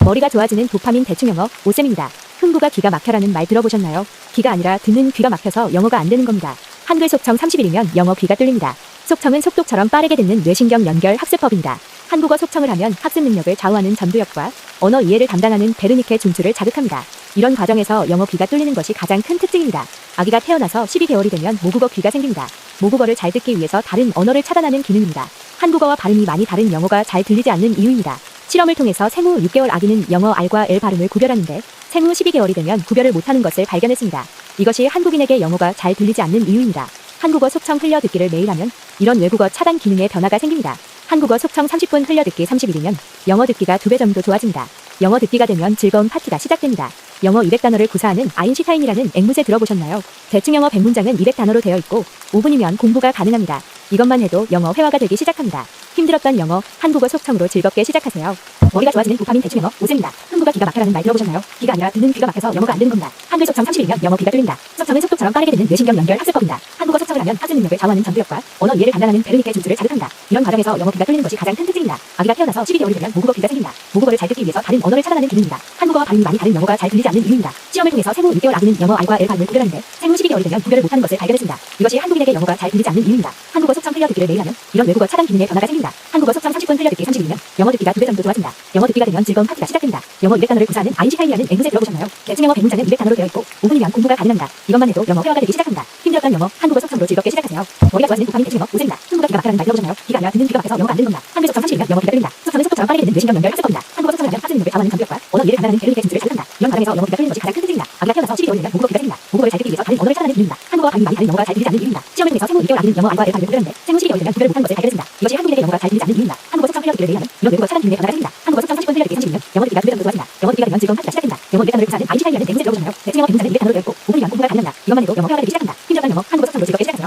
머리가 좋아지는 도파민 대충 영어 오쌤입니다. 흥부가 기가 막혀라는 말 들어보셨나요? 기가 아니라 듣는 귀가 막혀서 영어가 안 되는 겁니다. 한글 속청 30일이면 영어 귀가 뚫립니다. 속청은 속독처럼 빠르게 듣는 뇌신경 연결 학습법입니다. 한국어 속청을 하면 학습 능력을 좌우하는 전두엽과 언어 이해를 담당하는 베르니케 중추를 자극합니다. 이런 과정에서 영어 귀가 뚫리는 것이 가장 큰 특징입니다. 아기가 태어나서 12개월이 되면 모국어 귀가 생깁니다. 모국어를 잘 듣기 위해서 다른 언어를 차단하는 기능입니다. 한국어와 발음이 많이 다른 영어가 잘 들리지 않는 이유입니다. 실험을 통해서 생후 6개월 아기는 영어 R과 L 발음을 구별하는데 생후 12개월이 되면 구별을 못하는 것을 발견했습니다. 이것이 한국인에게 영어가 잘 들리지 않는 이유입니다. 한국어 속청 흘려듣기를 매일 하면 이런 외국어 차단 기능에 변화가 생깁니다. 한국어 속청 30분 흘려듣기 30일이면 영어 듣기가 2배 정도 좋아집니다. 영어 듣기가 되면 즐거운 파티가 시작됩니다. 영어 200단어를 구사하는 아인슈타인이라는 앵무새 들어보셨나요? 대충 영어 100문장은 200단어로 되어 있고 5분이면 공부가 가능합니다. 이것만 해도 영어 회화가 되기 시작합니다. 힘들었던 영어, 한국어 속청으로 즐겁게 시작하세요. 머리가 좋아지는 도파민 대충 영어 오쌤입니다. 흥부가 기가 막혀라는 말 들어보셨나요? 기가 아니라 듣는 귀가 막혀서 영어가 안 되는 겁니다. 한글 속청 30일이면 영어 귀가 뚫립니다. 속청은 속독처럼 빠르게 듣는 뇌신경 연결 학습법입니다. 한국어 속청을 하면 학습 능력을 좌우하는 전두엽과 언어 이해를 담당하는 베르니케 중추를 자극합니다. 이런 과정에서 영어 귀가 뚫리는 것이 가장 큰 특징입니다. 아기가 태어나서 12개월이 되면 모국어 귀가 생깁니다. 모국어를 잘 듣기 위해서 다른 언어를 차단하는 기능입니다. 한국어와 발음이 많이 다른 영어가 잘 들리지 않는 이유입니다. 실험을 통해서 생후 6개월 아기는 영어 R과 L 발음을 구별하는데 생후 12개월이 되면 구별을 못하는 것을 발견했습니다. 이것이 한국인에게 영어가 잘 들리지 않는 이유입니다. 한국어 속청 흘려듣기를 매일 하면 이런 외국어 차단 기능에 변화가 생깁니다. 한국어 속청 30분 흘려듣기 30일이면 영어 듣기가 2배 정도 좋아집니다. 영어 듣기가 되면 즐거운 파티가 시작됩니다. 영어 200단어를 구사하는 아인슈타인이라는 앵무새 들어보셨나요? 대충 영어 100문장은 200단어로 되어 있고 5분이면 공부가 가능합니다. 이것만 해도 영어 회화가 되기 시작합니다. 힘들었던 영어, 한국어 속청으로 즐겁게 시작하세요. 머리가 좋아지는 도파민 대충 영어 오쌤입니다. 흥부가 기가 막혀라는 말 들어보셨나요? 기가 아니라 듣는 귀가 막혀서 영어가 안 되는 겁니다. 한글 속청 30일이면 영어 귀가 뚫립니다. 속청은 속독처럼 빠르게 듣는 뇌신경 연결 학습법입니다. 한국어 속청을 하면 학습 능력을 좌우하는 전두엽과 언어 이해를 담당하는 베르니케 중추를 자극합니다. 이런 과정에서 영어 귀가 뚫리는 것이 가장 큰 특징입니다. 아기가 태어나서 12개월이 되면 모국어 귀가 생깁니다. 모국어를 잘 듣기 위해서 다른 언어를 차단하는 기능입니다. 한국어와 발음이 많이 다른 영어가 잘 들리지 않는 이유입니다. 실험을 통해서 생후 6개월 아기는 영어 R과 L 발음을 구별하는데 생후 12개월이 되면 구별을 못하는 것을 발견했습니다. 이것이 한국인에게 영어가 잘 들리지 않는 이유입니다. 한국어 속청 흘려듣기를 매일 하면 이런 외국어 차단 기능에 변화가 생깁니다. 한국어 속청 30분 흘려듣기 30일이면 영어 듣기가 2배 정도 좋아집니다. 영어 듣기가 되면 즐거운 파티가 시작됩니다. 영어 200단어를 구사하는 아인슈타인이라는 앵무새 들어보셨나요? 대충 영어 100문장은 200단어로 되어 있고 5분이면 공부가 가능합니다. 이것만 해도 영어 회화가 되기 시작합니다. 힘들었던 영어, 한국어 속청으로 즐겁게 시작하세요.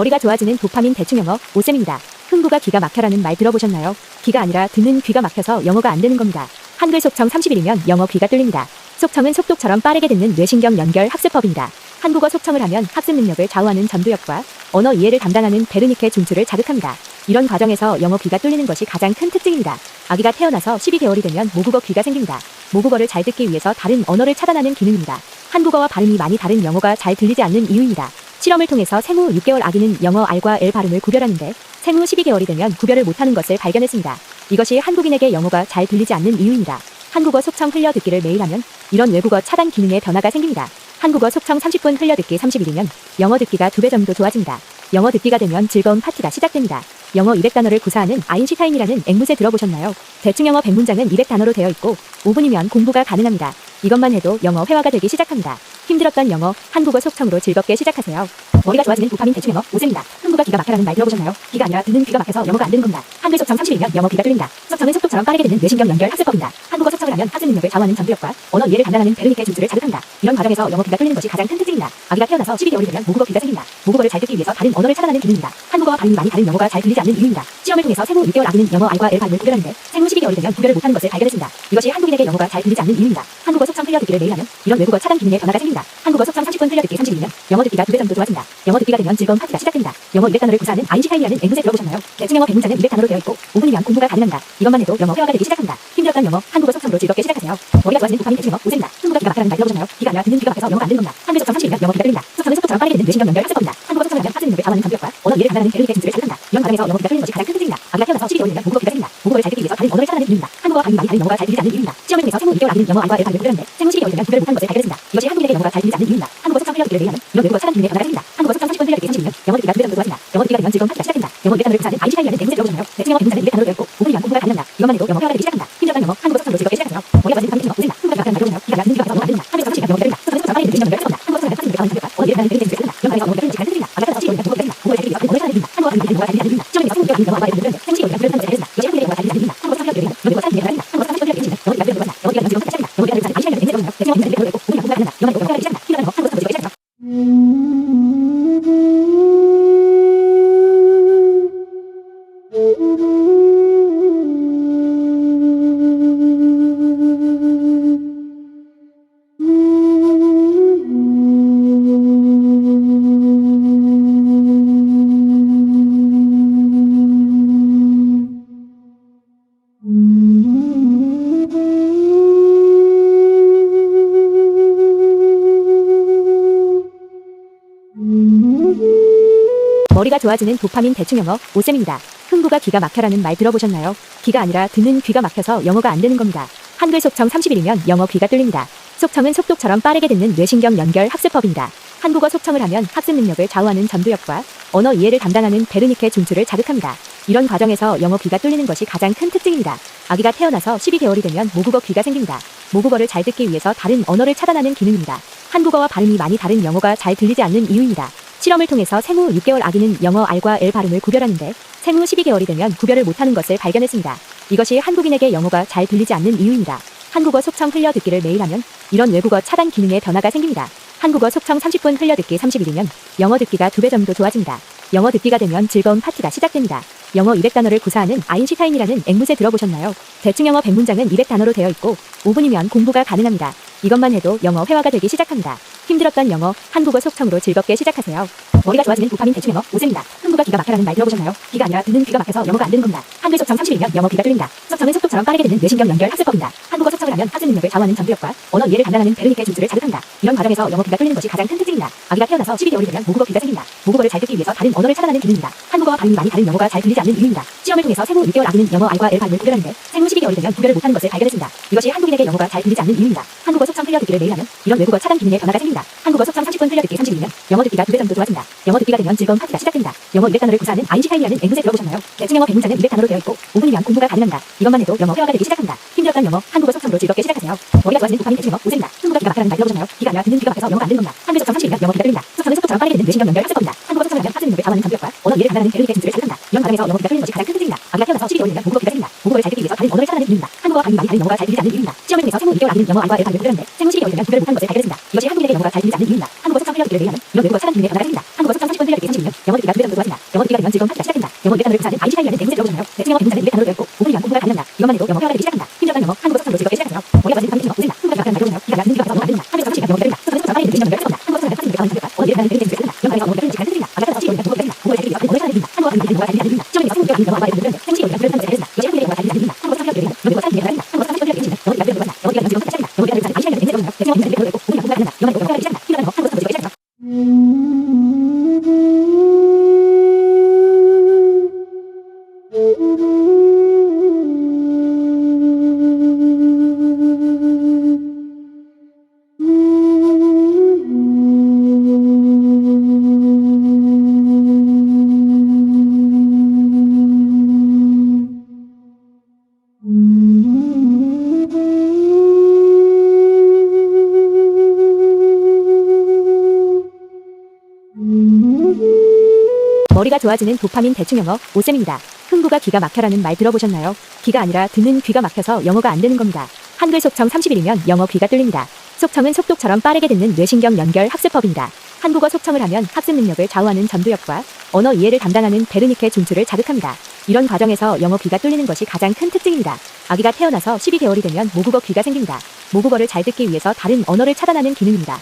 머리가 좋아지는 도파민 대충 영어 오쌤입니다. 흥부가 기가 막혀라는 말 들어보셨나요? 기가 아니라 듣는 귀가 막혀서 영어가 안 됩니다. 한글 속청 30일이면 영어 귀가 뚫립니다. 속청은 속독처럼 빠르게 듣는 뇌신경 연결 학습법입니다. 한국어 속청을 하면 학습 능력을 좌우하는 전두엽과 언어 이해를 담당하는 베르니케 중추를 자극합니다. 이런 과정에서 영어 귀가 뚫리는 것이 가장 큰 특징입니다. 아기가 태어나서 12개월이 되면 모국어가 생깁니다. 모국어를 잘 듣기 위해서 다른 언어를 차단하는 기능입니다. 한국어와 발음이 많이 다른 영어가 잘 들리지 않는 이유입니다. 실험을 통해서 생후 6개월 아기는 영어 R과 L 발음을 구별하는데 생후 12개월이 되면 구별을 못하는 것을 발견했습니다. 이것이 한국인에게 영어가 잘 들리지 않는 이유입니다. 한국어 속청 30분 흘려듣기 30일이면 영어 듣기가 2배 정도 좋아집니다. 영어 듣기가 되면 즐거운 파티가 시작됩니다. 영어 200단어를 구사하는 아인슈타인이라는 앵무새 들어보셨나요? 대충 영어 100문장은 200단어로 되어 있고 5분이면 공부가 가능합니다. 이것만 해도 영어 회화가 되기 시작합니다. 힘들었던 영어, 한국어 속청으로 즐겁게 시작하세요. 머리가 좋아지는 도파민 대충 영어 오쌤입니다. 흥부가 기가 막혀라는 말 들어보셨나요? 기가 아니라 듣는 귀가 막혀서 영어가 안 되는 겁니다. 한글 속청 30일이면 영어 귀가 뚫립니다. 속청은 속독처럼 빠르게 듣는 뇌신경 연결 학습법입니다. 한국어 속청을 하면 학습 능력을 좌우하는 전두엽과 언어 이해를 담당하는 베르니케 중추를 자극합니다. 이런 과정에서 영어 귀가 뚫리는 것이 가장 큰 특징입니다. 아기가 태어나서 12개월이 되면 모국어 귀가 생깁니다. 모국어를 잘 듣기 위해서 다른 언어를 차단하는 기능입니다. 한국어와 발음이 많이 다른 영어가 잘 들리지 않는 이유입니다. 실험을 통해서 생후 6개월 아기는 영어 R과 L 발음을 구별하는데 생후 12개월이 되면 구별을 못하는 것을 발견했습니다. 이것이 한국인에게 영어가 잘 들리지 않는 이유입니다. 한국어 속청 흘려듣기를 매일 하면 이런 외국어 차단 기능에 변화가 생깁니다. 한국어 속청 30분 흘려듣기 30일이면 영어 듣기가 2배 정도 좋아집니다. 영어 듣기가 되면 즐거운 파티가 시작됩니다. 영어 200단어를 구사하는 아인슈타인이라는 앵무새 들어보셨나요? 대충 영어 100문장은 200단어로 되어 있고 5분이면 공부가 가능합니다. 이것만 해도 영어 회화가 되기 시작합니다. 힘들었던 영어, 한국어 속청으로 즐겁게 시작하세요. 머리가 좋아지는 도파민 대충 영어 오쌤입니다. 흥부가 기가 막혀라는 말 들어보셨나요? 기가 아니라 듣는 귀가 막혀서 영어가 안 되는 겁니다. 한글 속청 30일이면 영어 귀가 뚫립니다. 속청은 속독처럼 빠르게 듣는 뇌신경 연결 학습법입니다. 한국어 속청을 하면 학습 능력을 좌우하는 전두엽과 언어 이해를 담당하는 베르니케 중추를 자극합니다. 이런 과정에서 영어 귀가 뚫리는 것이 가장 큰 특징입니다. 아기가 태어나서 12개월이 되면 모국어 귀가 생깁니다. 모국어를 잘 듣기 위해서 다른 언어를 차단하는 기능입니다. 한국어와 발음이 많이 다른 영어가 잘 들리지 않는 이유입니다. 실험을 통해서 생후 6개월 아기는 영어 R과 L 발음을 구별하는데 생후 12개월이 되면 구별을 못하는 것을 발견했습니다. 이것이 한국인에게 영어가 잘 들리지 않는 이유입니다. 한국어 속청 흘려듣기를 매일 하면 이런 외국어 차단 기능에 변화가 생깁니다. 한국어 속청 30분 흘려듣기 30일이면 영어 듣기가 2배 정도 좋아집니다. 영어 듣기가 되면 즐거운 파티가 시작됩니다. 영어 200단어를 구사하는 아인슈타인이라는 앵무새 들어보셨나요? 대충 영어 100문장은 200단어로 되어 있고 5분이면 공부가 가능합니다. 이것만 해도 영어 회화가 되기 시작합니다. 힘들었던 영어, 한국어 속청으로 즐겁게 시작하세요. 머리가 좋아지는 도파민 대충 영어 오쌤입니다. 흥부가 기가 막혀라는 말 들어보셨나요? 기가 아니라 듣는 귀가 막혀서 영어가 안 되는 겁니다. 한글 속청 30일이면 영어 귀가 뚫립니다. 속청은 속독처럼 빠르게 듣는 뇌신경 연결 학습법입니다. 한국어 속청을 하면 학습 능력을 좌우하는 전두엽과 언어 이해를 담당하는 베르니케 중추를 자극합니다. 이런 과정에서 영어 귀가 뚫리는 것이 가장 큰 특징입니다. 아기가 태어나서 12개월이 되면 모국어 귀가 생깁니다. 모국어를 잘 듣기 위해서 다른 언어를 차단하는 기능입니다. 한국어와 발음이 많이 다른 영어가 잘 들리지 않는 이유입니다. 실험을 통해서 생후 6개월 아기는 영어 R과 L 발음을 구별하는데 생후 12개월이 되면 구별 못하는 것을 발견했습니다. 이것이 한국인에게 영어가 잘 들리지 않는 이유입니다. 한국어 속청 흘려듣기를 매일 하면 이런 외국어 차단 기능에 변화가 생깁니다. 한국어 속청 30분 흘려듣기 32면 영어 듣기가 2배 정도 좋아진다. 영어 듣기가 되면 즐거운 파티가 시작된다. 영어 200단어를 구사하는 아인슈타인이라는 앵무새 들어보셨나요? 대충 영어 100문장은 200단어로 되어 있고 5분 이면 공부가 가능합니다. 이것만 해도 영어 회화가 되기 시작한다. 힘들었던 영어 한국어 속성으로 즐겁게 시작하세요. 머리가 좋아지는 도파민 대충 영어 오세입니다. 흥부가 기가 막히는 말 들어보셨나요? 기가 아니라 듣는 귀가 막혀서 영어가 안 된다. 한글에서 30시간 영어 기다린다. 속성은 속도가 빠르게 듣는 시간 연결 습관다. 한국어 속성을 파트는 가만히 잠들다. 언어 이해를 하는 배를 재밌게 듣는다. 이런 말에서 영어가 흐르는 시간 흐릅니다. 아까 따라서 10시간 영어 기다린다. 공부를 잘 듣기 위해서 언어를 찾아내는 힘이다. 한국어 발음이 영어가 잘 들리지 않는 이유입니다. 30시간 영어 기다리는데 생시간 영어 기다리는 영어가 잘 들리지 않는 이유입니다. 이것이 한국인에게 영어가 잘 들리지 않는 이유입니다. 한국어 속성 흘려 듣기 32면 영어 30분 흘려 듣기 30면 영어 듣기가 2배 정도 좋아진다. 영어 듣기가 되면 즐거운 파티가 시작된다. 영어 듣기가 되면 아인슈타인이라는 앵무새 들어보셨나요? 대충 영어 100문장은 200단어로 되어 있고 5분 이면 공부가 가능합니다. 이것만 해도 영어 회화가 되기 시작한다. 힘들었던 영어 한국어 속성으로 즐겁게 시작하세요. 머리가 좋아지는 도파민 대충 영어 오쌤입니다. 흥부가 기가 막혀라는 말 들어보셨나요? 기가 아니라 듣는 귀가 막혀서 영어가 안 되는 겁니다. 한글 속청 30일이면 영어 귀가 뚫립니다. 속청은 속독처럼 빠르게 듣는 뇌신경 연결 학습법입니다. 한국어 속청을 하면 학습 능력을 좌우하는 전두엽과 언어 이해를 담당하는 베르니케 중추를 자극합니다. 이런 과정에서 영어 귀가 뚫리는 것이 가장 큰 특징입니다. 아기가 태어나서 12개월이 되면 모국어 귀가 생깁니다. 모국어를 잘 듣기 위해서 다른 언어를 차단하는 기능입니다. 한국어와 발음이 많이 다른 영어가 잘 들리지 않는 이유입니다. 실험을 통해서 생후 6개월 아기는 영어 R과 L 발음을 구별하는데 생후 12개월이 되면 구별을 못하는 것을 발견했습니다. 이것이 한국인에게 영어가 잘 들리지 않는 이유입니다. 한국어 속청 흘려듣기를 매일 하면 이런 외국어 차단 기능에 변화가 생깁니다. 한국어 속청 30분 흘려듣기 30일이면 영어 듣기가 2배 정도 좋아집니다. 영어 듣기가 되면 즐거운 파티가 시작됩니다. 영어 200단어를 구사하는 아인슈타인이라는 앵무새 들어보셨나요? 대충 영어 100문장은 200단어로 되어 있고 5분이면 공부가 가능합니다. 이것만 해도 영어 회화가 되기 시작합니다. 힘들었던 영어, 한국어 속청으로 즐겁게 시작하세요. 머리가 좋아지는 도파민 대충 영어 오쌤입니다. 흥부가 기가 막혀라는 말 들어보셨나요? 기가 아니라 듣는 귀가 막혀서 영어가 안 되는 겁니다. 한글 속청 30일이면 영어 귀가 뚫립니다. 속청은 속도처럼 빠르게 듣는 뇌신경 연결 학습법입니다. 한국어 속청을 하면 학습 능력을 좌우하는 전두엽과 언어 이해를 담당하는 베르니케 중추를 자극합니다. 이런 과정에서 영어 귀가 뚫리는 것이 가장 큰 특징입니다. 아기가 태어나서 12개월이 되면 모국어 귀가 생깁니다. 모국어를 잘 듣기 위해서 다른 언어를 차단하는 기능입니다. 한국어와 발음이 많이 다른 영어가 잘 들리지 않는 이유입니다. 실험을 통해서 생후 6개월 아기는 영어 R과 L 발음을 구별하는데 생후 12개월이 되면 구별을 못하는 것을 발견했습니다. 이것이 한국인에게 영어가 잘 들리지 않는 이유입니다. 한국어 속청 흘려듣기를 매일 하면 이런 외국어 차단 기능에 변화가 생깁니다. 한국어 속청 30분 흘려듣기 30일이면 영어 듣기가 2배 정도 좋아진다. 영어 듣기가 되면 즐거운 파티가 시작됩니다. 영어 200단어를 구사하는 아인슈타인이라는 앵무새 들어보셨나요? 대충 영어 100문장은 200단어로 되어 있고 5분이면 공부가 가능합니다. 이것만 해도 영어 회화가 되기 시작합니다. 힘들었던 영어, 한국어 속청으로 즐겁게 시작하세요. 머리가 좋아지는 도파민 대충 영어 오쌤입니다. 흥부가 기가 막혀라는 말 들어보셨나요? 기가 아니라 듣는 귀가 막혀서 영어가 안 되는 겁니다. 한글 속청 30일이면 영어 귀가 뚫립니다. 속청은 속도처럼 빠르게 듣는 뇌신경 연결 학습법입니다. 한국어 속청을 하면 학습 능력을 좌우하는 전두엽과 언어 이해를 담당하는 베르니케 중추를 자극합니다. 이런 과정에서 영어 귀가 뚫리는 것이 가장 큰 특징입니다. 아기가 태어나서 12개월이 되면 모국어 귀가 생깁니다. 모국어를 잘 듣기 위해서 다른 언어를 차단하는 기능입니다. 한국어와 발음이 많이 다른 영어가 잘 들리지 않는 이유입니다. 실험을 통해서 생후 6개월 아기는 영어 R과 L 발음을 구별하는데 생후 12개월이 되면 구별을 못하는 것을 발견했습니다. 이것이 한국인에게 영어가 잘 들리지 않는 이유입니다. 한국어 속청 흘려듣기를 매일 하면 이런 외국어 차단 기능에 변화가 생깁니다. 한국어 속청 30분 흘려듣기 30일이면 영어 듣기가 2배 정도 좋아진다. 영어 듣기가 되면 즐거운 파티가 시작됩니다. 영어 200단어를 구사하는 아인슈타인이라는 앵무새 들어보셨나요? 대충 영어 100문장은 200단어로 되어 있고 5분이면 공부가 가능합니다. 이것만 해도 영어 회화가 되기 시작합니다. 힘들었던 영어, 한국어 속청으로 즐겁게 시작하세요. 머리가 좋아지는 도파민 대충 영어 오쌤입니다. 흥부가 기가 막혀라는 말 들어보셨나요? 기가 아니라 듣는 귀가 막혀서 영어가 안 됩니다. 한글 속청 30일이면 영어 귀가 뚫립니다. 속청은 속도처럼 빠르게 듣는 뇌신경 연결 학습법입니다. 한국어 속청을 하면 학습 능력을 강화하는 전두엽과 언어 이해를 담당하는 베르니케 중추를 자극합니다. 이런 과정에서 영어 귀가 뚫리는 것이 가장 큰 특징입니다. 아기가 태어나서 12개월이 되면 모국어가 생깁니다. 모국어를 잘 듣기 위해서 다른 언어를 차단하는 기능입니다. 한국어와 발음이 많이 다른 영어가 잘 들리지 않는 이유입니다. 실험을 통해서 생후 6개월 아기는 영어 R과 L 발음을 구별하는데 생후 12개월이 되면 구별을 못하는 것을 발견했습니다. 이것이 한국인에게 영어가 잘 들리지 않는 이유입니다. 한국어 차단 기능에 변화가 생깁니다. 한국어 30분 흘려듣기 30일이면 영어 듣기가 2배 정도 좋아진다. 영어 듣기가 되면 즐거운 파티가 시작됩니다. 영어 200단어를 구사하는 아인슈타인이라는 앵무새 들어보셨나요? 대충 영어 100문장은 200단어로 되어 있고 5분이면 공부가 가능합니다. 이것만 해도 영어 회화가 되기 시작합니다. 힘들었던 영어, 한국어 속청으로 즐겁게 시작하세요. 머리가 좋아지는 도파민 대충 영어 오쌤입니다. 흥부가 기가 막혀라는 말 들어보셨나요? 기가 아니라 듣는 귀가 막혀서 영어가 안 됩니다. 한글 속청 30일이면 영어 귀가 뚫립니다. 속청은 속도처럼 빠르게 듣는 뇌신경 연결 학습법입니다. 한국어 속청을 하면 학습 능력을 좌우하는 전두엽과 언어 이해를 담당하는 베르니케 중추를 자극합니다. 이런 과정에서 영어 귀가 뚫리는 것이 가장 큰 특징입니다. 아기가 태어나서 12개월이 되면 모국어 귀가 생깁니다. 모국어를 잘 듣기 위해서 다른 언어를 차단하는 기능입니다. 한국어와 발음이 많이 다른 영어가 잘 들리지 않는 이유입니다. 머리가 좋아지는 도파민 대충 영어 오쌤입니다. 흥부가 기가 막혀라는 말 들어보셨나요? 기가 아니라 듣는 귀가 막혀서 영어가 안 되는 겁니다. 한글 속청 30일이면 영어 귀가 뚫립니다. 속청은 속독처럼 빠르게 듣는 뇌신경 연결 학습법입니다. 한국어 속청을 하면 학습 능력을 좌우하는 전두엽과 언어 이해를 담당하는 베르니케 중추를 자극합니다. 이런 과정에서 영어 귀가 뚫리는 것이 가장 큰 특징입니다. 아기가 태어나서 12개월이 되면 모국어 귀가 생깁니다. 모국어를 잘 듣기 위해서 다른 언어를 차단하는 기능입니다.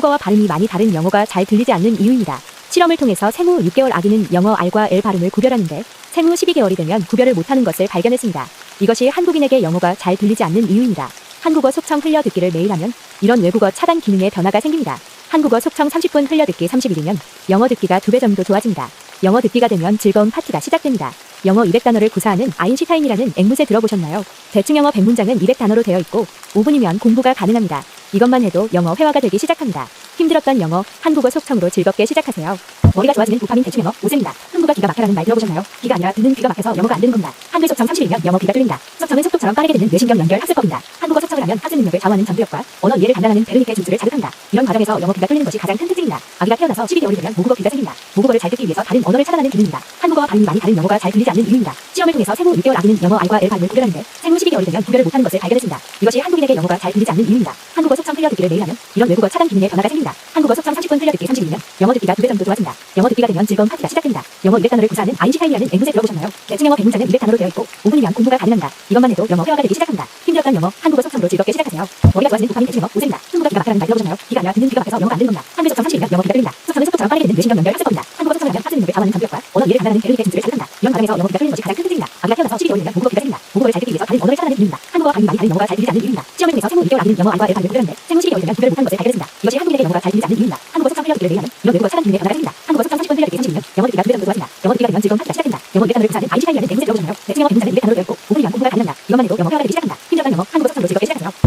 한국어와 발음이 많이 다른 영어가 잘 들리지 않는 이유입니다. 실험을 통해서 생후 6개월 아기는 영어 R과 L 발음을 구별하는데 생후 12개월이 되면 구별을 못하는 것을 발견했습니다. 이것이 한국인에게 영어가 잘 들리지 않는 이유입니다. 한국어 속청 흘려듣기를 매일 하면 이런 외국어 차단 기능에 변화가 생깁니다. 한국어 속청 30분 흘려듣기 30일이면 영어 듣기가 2배 정도 좋아집니다. 영어 듣기가 되면 즐거운 파티가 시작됩니다. 영어 200단어를 구사하는 아인슈타인이라는 앵무새 들어보셨나요? 대충 영어 100문장은 200단어로 되어 있고 5분이면 공부가 가능합니다. 이것만 해도 영어 회화가 되기 시작합니다. 힘들었던 영어, 한국어 속청으로 즐겁게 시작하세요. 머리가 좋아지는 도파민 대충 영어 오쌤입니다. 흥부가 기가 막혀라는 말 들어보셨나요? 기가 아니라 듣는 귀가 막혀서 영어가 안 되는 겁니다. 한글 속청 30일이면 영어 귀가 뚫립니다. 속청은 속도처럼 빠르게 듣는 뇌신경 연결 학습법입니다. 한국어 속청을 하면 학습 능력을 좌우하는 전두엽과 언어 이해를 담당하는 베르니케 준수를 자극합니다. 이런 과정에서 영어 귀가 뚫리는 것이 가장 큰 특징입니다. 아기가 태어나서 12개월이 되면 모국어 귀가 생깁니다. 모국어를 잘 듣기 위해서 다른 언어를 차단하는 기능입니다. 한국어와 발음이 많이 다른 영어가 잘 들리지 않는 이유입니다. 시험을 통해서 생후 6개월 아기는 영어 R과 L 발음을 구별하는데 생후 12개월이 되면 구별을 못하는 것을 발견했습니다. 이것이 한국인에게 영어가 잘 들리지 않는 이유입니다. 한국어 속청 흘려 듣기를 매일 하면 이런 외국어 차단 기능에 변화가 생깁니다. 한국어 속청 30분 흘려 듣기 30일이면 영어 듣기가 2배 정도 좋아집니다. 영어 듣기가 되면 즐거운 파티가 시작됩니다. 영어 200단어를 구사하는 아인슈타인이라는 앵무새 들어보셨나요? 대충 영어 100문장은 200단어로 되어 있고 5분이면 공부가 가능합니다. 이것만 해도 영어 회화가 되기 시작합니다. 힘들었던 영어, 한국어 속청으로 즐겁게 시작하세요. 머리가 좋아지는 도파민 대충 영어 오쌤입니다. 흥부가 기가 막혀라는 말 들어보셨나요? 기가 아니라 듣는 귀가 막혀서 영어가 안 되는 겁니다. 한글 속청 30일이면 영어 귀가 뚫립니다. 속청은 속도처럼 빠르게 듣는 뇌신경 연결 학습법입니다. 한국어 속청을 하면 학습 능력을 좌우하는 전두엽과 언어 이해를 담당하는 베르니케 준수를 자극합니다. 이런 과정에서 영어 귀가 뚫리는 것이 가장 큰 특징입니다. 아기가 태어나서 12개월이 되면 모국어 귀가 생깁니다. 모국어를 잘 듣기 위해서 다른 언어를 차단하는 기능입니다. 한국어와 발음이 많이 다른 영어가 잘 들리지 않는 이유입니다. 시험을 통해서 생후 6개월 아기는 영어 R과 L 발음을 구별하는데 생후 12개월이 되면 구별 못하는 것을 발견했습니다. 이것이 한국인에게 영어가 잘 들리지 않는 이유입니다. 한국어 속청 흘려 듣기를 매일 하면 이런 외국어 차단 기능에 변화가 생깁니다. 한국어 속청 30분 흘려 듣기 30일이면 영어 듣기가 2배 정도 좋아집니다. 영어 듣기가 되면 즐거운 파티가 시작됩니다. 영어 200단어를 구사하는 아인슈타인이라는 앵무새 들어보셨나요? 대충 영어 100문장은 200단어로 되어 있고 5분이면 공부가 가능합니다. 이것만 해도 영어 회화가 되기 시작합니다. 힘들었던 영어, 한국어 속청으로 즐겁게 시작하세요.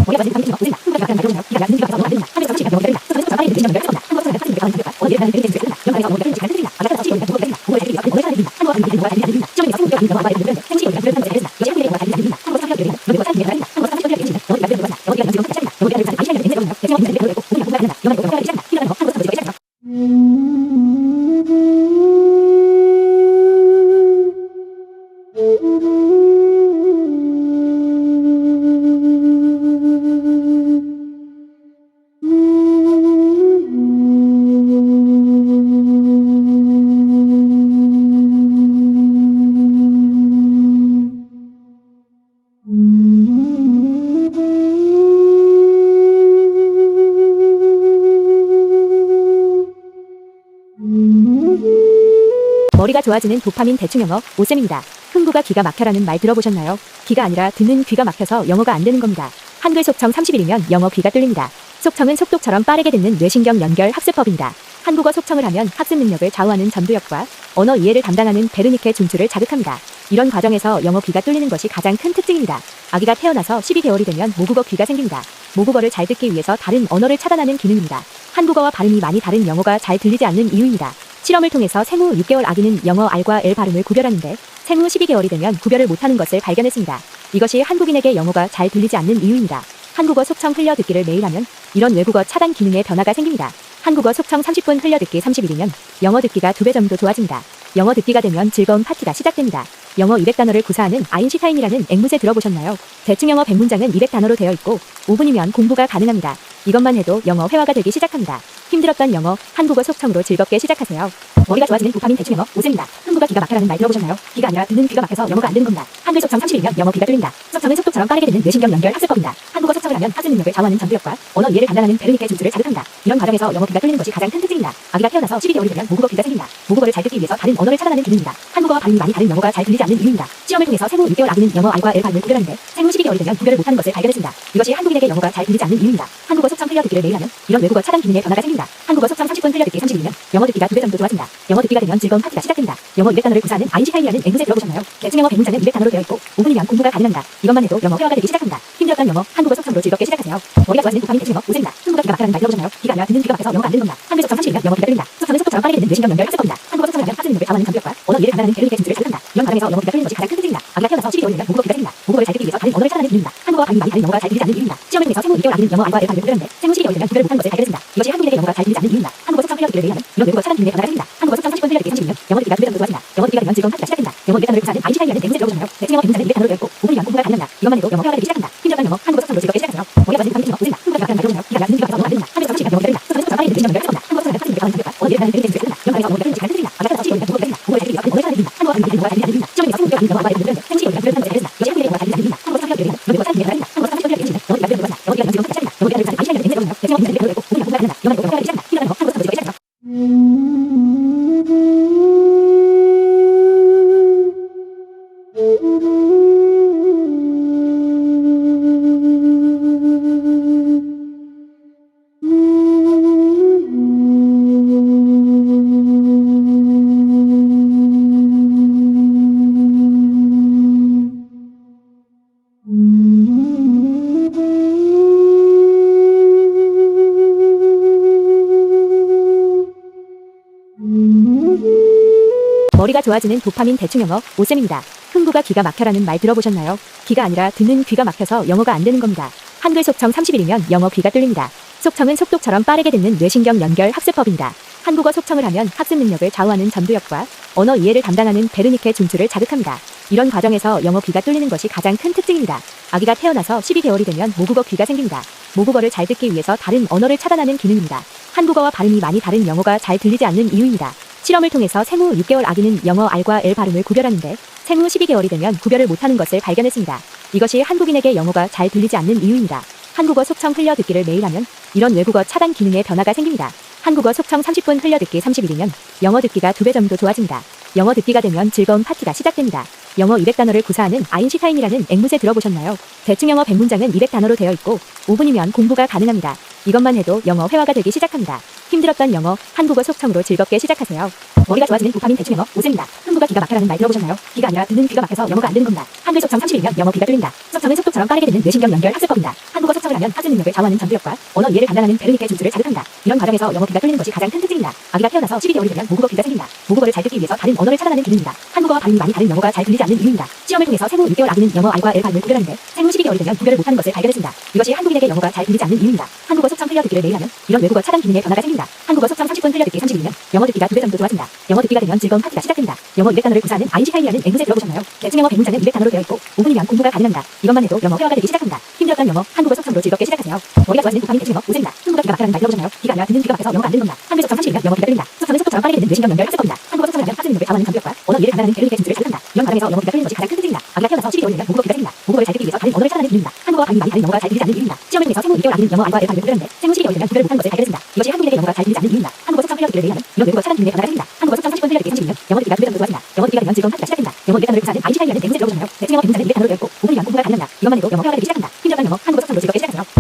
머리가 좋아지는 도파민 대충 영어 오쌤입니다. 흥부가 기가 막혀라는 말 들어보셨나요? 기가 아니라 듣는 귀가 막혀서 영어가 안 됩니다. 한글 속청 30일이면 영어 귀가 뚫립니다. 속청은 속도처럼 빠르게 듣는 뇌신경 연결 학습법입니다. 한국어 속청을 하면 학습 능력을 좌우하는 전두엽과 언어 이해를 담당하는 베르니케 준수를 자극합니다. 이런 과정에서 영어 귀가 뚫리는 것이 가장 큰 특징입니다. 아기가 태어나서 12개월이 되면 모국어가 생깁니다. 모국어를 잘 듣기 위해서 다른 언어를 차단하는 기능입니다. 한국어와 발음이 영어가 잘 들리지 않는 이유입니다. 시험을 통해서 생후 6개월 아기는 영어 R과 L 발음을 구별하는데 생후 12개월이 되면 구별 못하는 것을 발견했습니다. 이것이 한국인에게 영어가 잘 들리지 않는 이유입니다. 한국어 속청 흘려 듣기를 매일 하면 이런 외국어 차단 기능에 변화가 생깁니다. 영어 듣기가 2배 정도 좋아집니다. 영어 200단어를 구사하는 아인슈타인이라는 앵무새 들어보셨나요? 대충 영어 100문장은 200단어로 되어 있고 5분이면 공부가 가능합니다. 이것만 해도 영어 회화가 되기 시작합니다. 힘들었던 영어, 한국어 속청으로 즐겁게 시작하세요. 머리가 좋아지는 도파민 대충 영어 오쌤입니다. 흥부가 기가 막혀라는 말 들어보셨나요? 기가 아니라 듣는 귀가 막혀서 영어가 안 되는 겁니다. 한글 속청 30일이면 영어 귀가 뚫립니다. 속청은 속도처럼 빠르게 듣는 뇌신경 연결 학습법입니다. 한국어 속청을 하면 학습 능력을 좌우하는 전두엽과 언어 이해를 담당하는 베르니케 준수를 자극합니다. 이런 과정에서 영어 귀가 뚫리는 것이 가장 큰 특징입니다. 아기가 태어나서 12개월이 되면 모국어 귀가 생깁니다. 모국어를 잘 듣기 위해서 다른 언어를 차단하는 기능입니다. 한국어와 발음이 많이 다른 영어가 잘 들리지 않는 이유입니다. 실험을 통해서 생후 6개월 아기는 영어 R과 L 발음을 구별하는데 생후 12개월이 되면 구별을 못하는 것을 발견했습니다. 이것이 한국인에게 영어가 잘 들리지 않는 이유입니다. 한국어 속청 흘려 듣기를 매일 하면 이런 외국어 차단 기능에 변화가 생깁니다. 한국어 속청 30분 흘려 듣기 30일이면 영어 듣기가 2배 정도 좋아집니다. 영어 듣기가 되면 즐거운 파티가 시작됩니다. 영어 200단어를 구사하는 아인슈타인이라는 앵무새 들어보셨나요? 대충 영어 100문장은 200단어로 되어 있고 5분이면 공부가 가능합니다. 이것만 해도 영어 회화가 되기 시작합니다. 힘들었던 영어, 한국어 속청으로 즐겁게 시작하세요. 머리가 좋아지는 도파민 대충 영어 오쌤입니다. 흥부가 기가 막혀라는 말 들어보셨나요? 기가 아니라 듣는 귀가 막혀서 영어가 안 되는 겁니다. 한글 속청 30일이면 영어 귀가 뚫립니다. 속청은 속도처럼 빠르게 듣는 뇌신경 연결 학습법입니다. 한국어 속청을 하면 학습 능력을 좌우하는 전두엽과 언어 이해를 담당하는 베르니케 준수를 자극합니다. 이런 과정에서 영어 귀가 뚫리는 것이 가장 큰 특징입니다. 아기가 태어나서 12개월이 되면 모국어 귀가 생깁니다. 모국어를 잘 듣기 위해서 다른 언어를 차단하는 기능입니다. 한국어와 발음이 많이 다른 영어가 잘 들리지 않는 이유입니다. 시험을 통해서 생후 6개월 아기는 영어 R과 L 발음을 구별하는데 생후 12개월이 되면 구별을 못하는 것을 발견했습니다. 이것이 한국인에게 영어가 잘 들리지 않는 이유입니다. 한국어 속청 흘려 듣기를 매일 하면 이런 외국어 차단 기능에 변화가 생깁니다. 한국어 속청 30분 흘려 듣기 30일이면 영어 듣기가 2배 정도 좋아집니다. 영어 듣기가 되면 즐거운 파티가 시작됩니다. 영어 200단어를 구사하는 아인슈타인이라는 앵무새 들어보셨나요? 대충 영어 100문장은 200단어로 되어 있고 5분이면 공부가 가능합니다. 이것만 해도 영어 회화가 되기 시작합니다. 힘들었던 영어, 한국어 속청으로 즐겁게 시작하세요. 머리가 좋아지는 도파민 대충 영어 오쌤입니다. 흥부가 기가 막혀라는 말 들어보셨나요? 기가 아니라 듣는 귀가 막혀서 영어가 안 되는 겁니다. 한글 속청 30일이면 영어 귀가 뚫립니다. 속청은 속도처럼 빠르게 듣는 뇌신경 연결 학습법입니다. 한국어 속청을 하면 학습 능력을 좌우하는 전두엽과 언어 이해를 담당하는 베르니케 준수를 자극합니다. 이런 과정에서 영어 귀가 뚫리는 것이 가장 큰 특징입니다. 아기가 태어나서 12개월이 되면 모국어 귀가 생깁니다. 모국어를 잘 듣기 위해서 다른 언어를 차단하는 기능입니다. 한국어와 발음이 많이 다른 영어가 잘 들리지 않는 이유입니다. 시험을 통해서 생후 6개월 아기는 영어 R과 L 발음을 구별하는데 생후 12개월이 되면 구별 못하는 것을 발견했습니다. 이것이 한국인에게 영어가 잘 들리지 않는 이유입니다. 한국어 속청 흘려 듣기를 매일 하면 이런 외국어 차단 기능에 변화가 생깁니다. 한국어 속청 30분 흘려 듣기 30일이면 영어 듣기가 2배 정도 좋아집니다. 영어 듣기가 되면 즐거운 파티가 시작됩니다. 영어 200단어를 구사하는 아인슈타인이라는 앵무새 들어보셨나요? 대충 영어 100문장은 200단어로 되어 있고 5분이면 공부가 가능합니다. 이것만 해도 영어 회화가 되기 시작합니다. 힘들었던 영어, 한국어 속청으로 즐겁게 시작하세요. 머리가 좋아지는 도파민 대충 영어 오쌤입니다. 흥부가 기가 막혀라는 말 들어보셨나요? 기가 아니라 듣는 귀가 막혀서 영어가 안 됩니다. 한글 속청 30일이면 영어 귀가 뚫립니다. 속청은 속도처럼 빠르게 듣는 뇌신경 연결 학습법입니다. 한국어 속청을 하면 학습 능력을 좌우하는 전두엽과 언어 이해를 담당하는 베르니케 준수를 자극합니다. 이런 과정에서 영어 귀가 뚫리는 것이 가장 큰 특징입니다. 아기가 태어나서 12개월이 되면 모국어가 생깁니다. 모국어를 잘 듣기 위해서 다른 언어를 차단하는 기능입니다. 한국어와 발음이 영어가 잘 들리지 않는 이유입니다. 시험을 통해서 생후 6개월 아기는 영어 R과 L 발음을 구별하는데 생후 12개월이 되면 구별 못하는 것을 발견했습니다. 이것이 한국인에게 영어가 잘 들리지 않는 이유입니다. 한국어 속청 흘려 듣기를 매일 하면 이런 외국어 차단 기능에 변화가 생깁니다. 한국어 속청 30분 흘려 듣기 30일이면 영어 듣기가 되면 즐거운 파티가 시작됩니다. 영어 200단어를 구사하는 아인슈타인이라는 앵무새 들어보셨나요? 대충 영어 100문장은 200단어로 되어 있고 5분이면 공부가 가능합니다. 이것만 해도 영어 회화가 되기 시작합니다. 힘들었던 영어, 한국어 속청으로 즐겁게 시작하세요. 머리가 좋아지는 도파민 대충 영어 오쌤입니다. 흥부가 기가 막혀라는 말 들어보셨나요? 기가 아니라 듣는 귀가 막혀서 영어가 안 되는 겁니다. 한글 속청 30일이면 영어 귀가 뚫립니다. 속청은 속독처럼 빠르게 듣는 뇌신경 연결 학습법입니다. 한국어 속청을 하면 학습 능력을 좌우하는 전두엽과 언어 이해를 담당하는 베르니케 중추를 자극합니다. 이런 과정에서 영어 귀가 뚫리는 것이 가장 큰 특징입니다. 아기가 태어나서 12개월이 되면 모국어 귀가 생깁니다. 모국어를 잘 듣기 위해서 다른 언어를 차단하는 기능입니다. 한국어와 발음이 많이 다른 영어가 잘 들리지 않는 이유입니다. 실험을 통해서 생후 6개월 아기는 영어 R과 L 발음을 구별하는데 생후 12개월이 되면 구별을 못하는 것을 발견했습니다. 이것이 한국인에게 영어가 잘 들리지 않는 이유입니다. 한국어 속청 흘려듣기를 매일 하면 이런 외국어 차단 기능에 변화가 생깁니다. 한국어 속청 30분 흘려듣기 30일이면 영어 듣기가 2배 정도 좋아집니다. 영어 듣기가 되면 즐거운 파티가 시작됩니다. 영어 200단어를 구사하는 아인슈타인이라는 앵무새 들어보셨나요? 대충 영어 100문장은 200단어로 되어 있고 5분이면 공부가 가능합니다. 이것만 해도 영어 회화가 되기 시작합니다. 힘들었던 영어, 한국어 속청으로 즐겁게 시작하세요. 머리가 좋아지는 도파민 대충 영어 오쌤입니다. 흥부가 기가 막혀라는 말 들어보셨나요? 기가 아니라 듣는 귀가 막혀서 영어가 안 되는 겁니다. 한글 속청 30일이면 영어 귀가 뚫립니다. 속청은 속도처럼 빠르게 듣는 뇌신경 연결 학습법입니다. 한국어 속청을 하면 학습 능력을 좌우하는 전두엽과 언어 이해를 담당하는 베르니케 중추를 자극합니다. 이런 과정에서 영어 귀가 뚫리는 것이 가장 큰 특징입니다. 아기가 태어나서 12개월이 되면 모국어 귀가 생깁니다. 모국어를 잘 듣기 위해서 다른 언어를 차단하는 기능입니다. 한국어와 발음이 많이 다른 영어가 잘 들리지 않는 이유입니다. 시험을 통해서 생후 6개월 아기는 영어 R과 L 발음을 구별하는데 생후 12개월이 되면 구별을 못하는 것을 발견했습니다. 이것이 한국인에게 영어가 잘 들리지 않는 이유입니다. 한국어 속청 흘려듣기를 매일 하면 이런 외국어 차단 기능에 변화가 생깁니다. 한국어 속청 30분 흘려듣기 30일이면 영어 듣기가 2배 정도 좋아집니다. 영어 듣기가 되면 즐거운 파티가 시작됩니다. 영어 200단어를 구사하는 아인슈타인이라는 앵무새 들어보셨나요? 대충 영어 100문장은 200단어로 되어 있고 5분이면 공부가 가능합니다. 이것만 해도 영어 회화가 되기 시작합니다. 힘들었던 영어, 한국어 속청으로 즐겁게 시작하세요. 머리가 좋아지는 도파민 대충 영어 오쌤입니다. 흥부가 기가 막혀라는 말 들어보셨나요? 기가 아니라 듣는 귀가 막혀서 영어가 안 되는 겁니다. 한글 속청 30일이면 영어 귀가 뚫립니다. 속청은 속도처럼 빠르게 듣는 뇌신경 연결 학습법입니다. 한국어 속청을 하면 학습 능력을 좌우하는 전두엽과 언어 이해를 담당하는 베르니케 중추를 자극합니다. 이런 과정에서 영어 귀가 뚫리는 것이 가장 큰 특징입니다. 아기가 태어나서 12개월이 되면 모국어 귀가 생깁니다. 모국어를 잘 듣기 위해서 다른 언어를 차단하는 기능입니다. 한국어와 발음이 많이 다른 영어가 잘 들리지 않는 이유입니다. 시험을 통해서 생후 6개월 아기는 영어 R과 L 발음을 구별하는데 생후 12개월이 되면 구별을 못하는 것을 발견했습니다. 이것이 한국인에게 영어가 잘 들리지 않는 이유입니다. 한국어 속청 흘려듣기를 매일 하면 이런 외국어 차단 기능에 변화가 생깁니다. 한국어 속청 30분 흘려듣기 30일이면 영어 듣기가 2배 정도 좋아집니다. 영어 듣기가 되면 즐거운 파티가 시작됩니다. 영어 200단어를 구사하는 아인슈타인이라는 앵무새 들어보셨나요? 대충 영어 100문장은 200단어로 되어 있고 5분이면 공부가 가능합니다. 이것만 해도 영어 회화가 되기 시작합니다. 힘들었던 영어, 한국어 속청으로 즐겁게 시작하세요.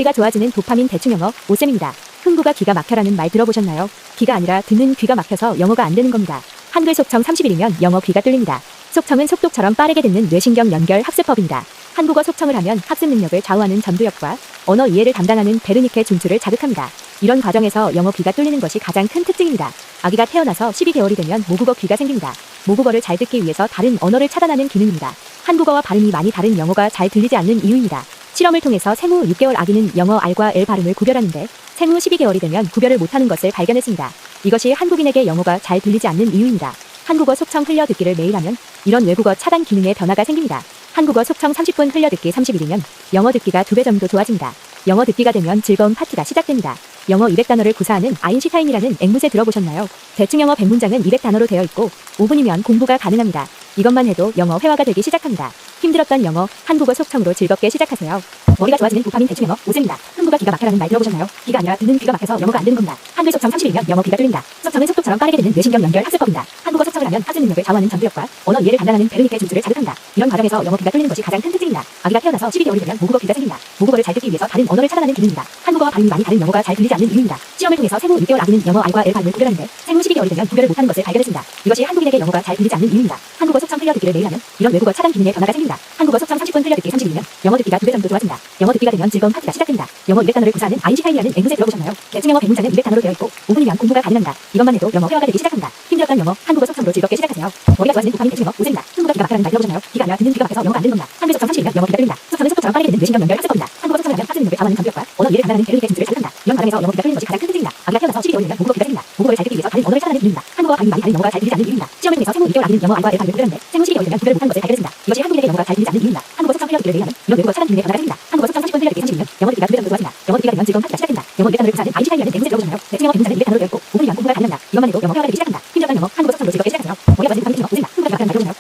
머리가 좋아지는 도파민 대충 영어 오쌤입니다. 흥부가 기가 막혀라는 말 들어보셨나요? 기가 아니라 듣는 귀가 막혀서 영어가 안 됩니다. 한글 속청 30일이면 영어 귀가 뚫립니다. 속청은 속도처럼 빠르게 듣는 뇌신경 연결 학습법입니다. 한국어 속청을 하면 학습 능력을 좌우하는 전두엽과 언어 이해를 담당하는 베르니케 중추를 자극합니다. 이런 과정에서 영어 귀가 뚫리는 것이 가장 큰 특징입니다. 아기가 태어나서 12개월이 되면 모국어가 생깁니다. 모국어를 잘 듣기 위해서 다른 언어를 차단하는 기능입니다. 한국어와 발음이 많이 다른 영어가 잘 들리지 않는 이유입니다. 시험을 통해서 생후 6개월 아기는 영어 R과 L 발음을 구별하는데 생후 12개월이 되면 구별을 못하는 것을 발견했습니다. 이것이 한국인에게 영어가 잘 들리지 않는 이유입니다. 한국어 속청 흘려듣기를 매일 하면 이런 외국어 차단 기능에 변화가 생깁니다. 영어 200단어를 구사하는 영어 듣기가 되면 즐거운 파티가 시작됩니다. 영어 200단어를 구사하는 아인슈타인이라는 앵무새 들어보셨나요? 대충 영어 100문장은 200단어로 되어 있고 5분이면 공부가 가능합니다. 이것만 해도 영어 회화가 되기 시작합니다. 힘들었던 영어, 한국어 속청으로 즐겁게 시작하세요. 머리가 좋아지는 도파민 대충 영어 오쌤입니다. 흥부가 기가 막혀라는 말 들어보셨나요? 기가 아니라 듣는 귀가 막혀서 영어가 안 되는 겁니다. 한글 속청 30일이면 영어 귀가 뚫립니다. 속청은 속독처럼 빠르게 듣는 뇌신경 연결 학습법입니다. 한국어 속청을 하면 학습 능력을 좌우하는 전두엽과 언어 이해를 담당하는 베르니케 중추를 자극합니다. 이런 과정에서 영어 귀가 뚫리는 것이 가장 큰 특징입니다. 아기가 태어나서 12개월이 되면 모국어 귀가 생깁니다. 모국어를 잘 듣기 위해서 다른 언어를 차단하는 기능입니다. 한국어와 발음이 많이 다른 영어가 잘 들리지 않는 이유입니다. 실험을 통해서 생후 6개월 아기는 영어 R과 L 발음을 구별하는데 생후 12개월이 되면 구별을 못하는 것을 발견했습니다. 이것이 한국인에게 영어가 잘 들리지 않는 이유입니다. 한국어 속청 흘려듣기를 매일 하면 이런 외국어 차단 기능에 변화가 생깁니다. 한국어 속청 30분 흘려듣기 30일이면 영어 듣기가 2배 정도 좋아집니다. 영어 듣기가 되면 즐거운 파티가 시작됩니다. 영어 200단어를 구사하는 아인슈타인이라는 앵무새 들어보셨나요? 대충 영어 100문장은 200단어로 되어 있고 5분이면 공부가 가능합니다. 이것만 해도 영어 회화가 되기 시작합니다. 힘들었던 영어, 한국어 속청으로 즐겁게 시작하세요. 머리가 좋아지는 도파민 대충 영어 오쌤입니다. 흥부가 기가 막혀라는 말 들어보셨나요? 기가 아니라 듣는 귀가 막혀서 영어가 안 되는 겁니다. 한글 속청 30일이면 영어 귀가 뚫립니다. 속청은 속도처럼 빠르게 듣는 뇌신경 연결 학습법입니다. 한국어 속청을 하면 학습 능력을 좌우하는 전두엽과 언어 이해를 담당하는 베르니케 중추를 자극합니다. 이런 과정에서 영어 귀가 뚫리는 것이 가장 큰 특징입니다. 아기가 태어나서 12개월이 되면 모국어 귀가 생깁니다. 모국어를 잘 듣기 위해서 다른 언어를 차단하는 기능입니다. 한국어와 발음이 많이 다른 영어가 잘 들리지 않는 이유입니다. 시험을 통해서 생후 6개월 아기는 영어 R과 L 발음을 구별하는데 생후 12개월이 되면 구별을 못하는 것을 발견했습니다. 이것이 한국인에게 영어가 잘 들리지 않는 이유입니다. 한국어 속청 흘려듣기를 매일 하면 이런 외국어 차단 기능에 변화가 생깁니다. 한국어 속청 30분 흘려듣기 30일이면 영어 듣기가 2배 정도 좋아집니다. 영어 듣기가 되면 즐거운 파티가 시작됩니다. 영어 200단어를 구사하는 아인슈타인이라는 앵무새 들어보셨나요? 대충 영어 100문장은 200단어로 되어 있고 5분이면 공부가 가능합니다. 이것만 해도 영어 회화가 되기 시작합니다. 힘들었던 영어, 한국어 속청으로 즐겁게 시작하세요. 머리가 좋아지는 도파민 대충 영어 오쌤입니다. 흥부가 기가 막혀라는 말 들어보셨나요? 기가 아니라 듣는 귀가 막혀서 영어가 안 되는 겁니다. 한글 속청 30일이면 영어 귀가 뚫립니다. 속청은 속도처럼 빠르게 듣는 뇌신경 연결 학습법입니다. 한국어 속청을 하면 학습 능력을 좌우하는 전두엽과 언어 이해를 담당하는 베르니케 중추를 자극합니다. 이런 과정에서 영어 귀가 뚫리는 것이 가장 큰 특징입니다. 아기가 태어나서 12개월이 되면 모국어 귀가 생깁니다. 모국어를 잘 듣기 위해서 다른 언어를 차단하는 기능입니다. 한국어와 발음이 많이 다른 영어가 잘 들리지 않는 이유입니다. 시험을 통해서 생후 6개월 아기는 영어 R과 L 발음을 구별하는데 생후 12개월이 되면 구별 못하는 것을 발견했습니다. 이것이 한국인에게 영어가 잘 들리지 않는 이유입니다. 한국어 속청 흘려듣기를 매일 하면 이런 외국어 차단 기능에 변화가 생깁니다. 한국어 속청 30분 흘려듣기 32면 영어 듣기가 2배 정도 좋아진다. 영어 듣기가 되면 즐거운 파티가 시작된다. 영어 200단어를 구사하는 아인슈타인이라는 앵무새 들어보셨나요? 대충 영어 100문장은 200단어로 되어 있고 5분 이면 공부가 가능하다. 이것만 해도 영어 회화가 되기 시작한다. 힘들었던 영어 한국어 속성으로 즐겁게 시작하세요. 머리가 좋아지는 도파민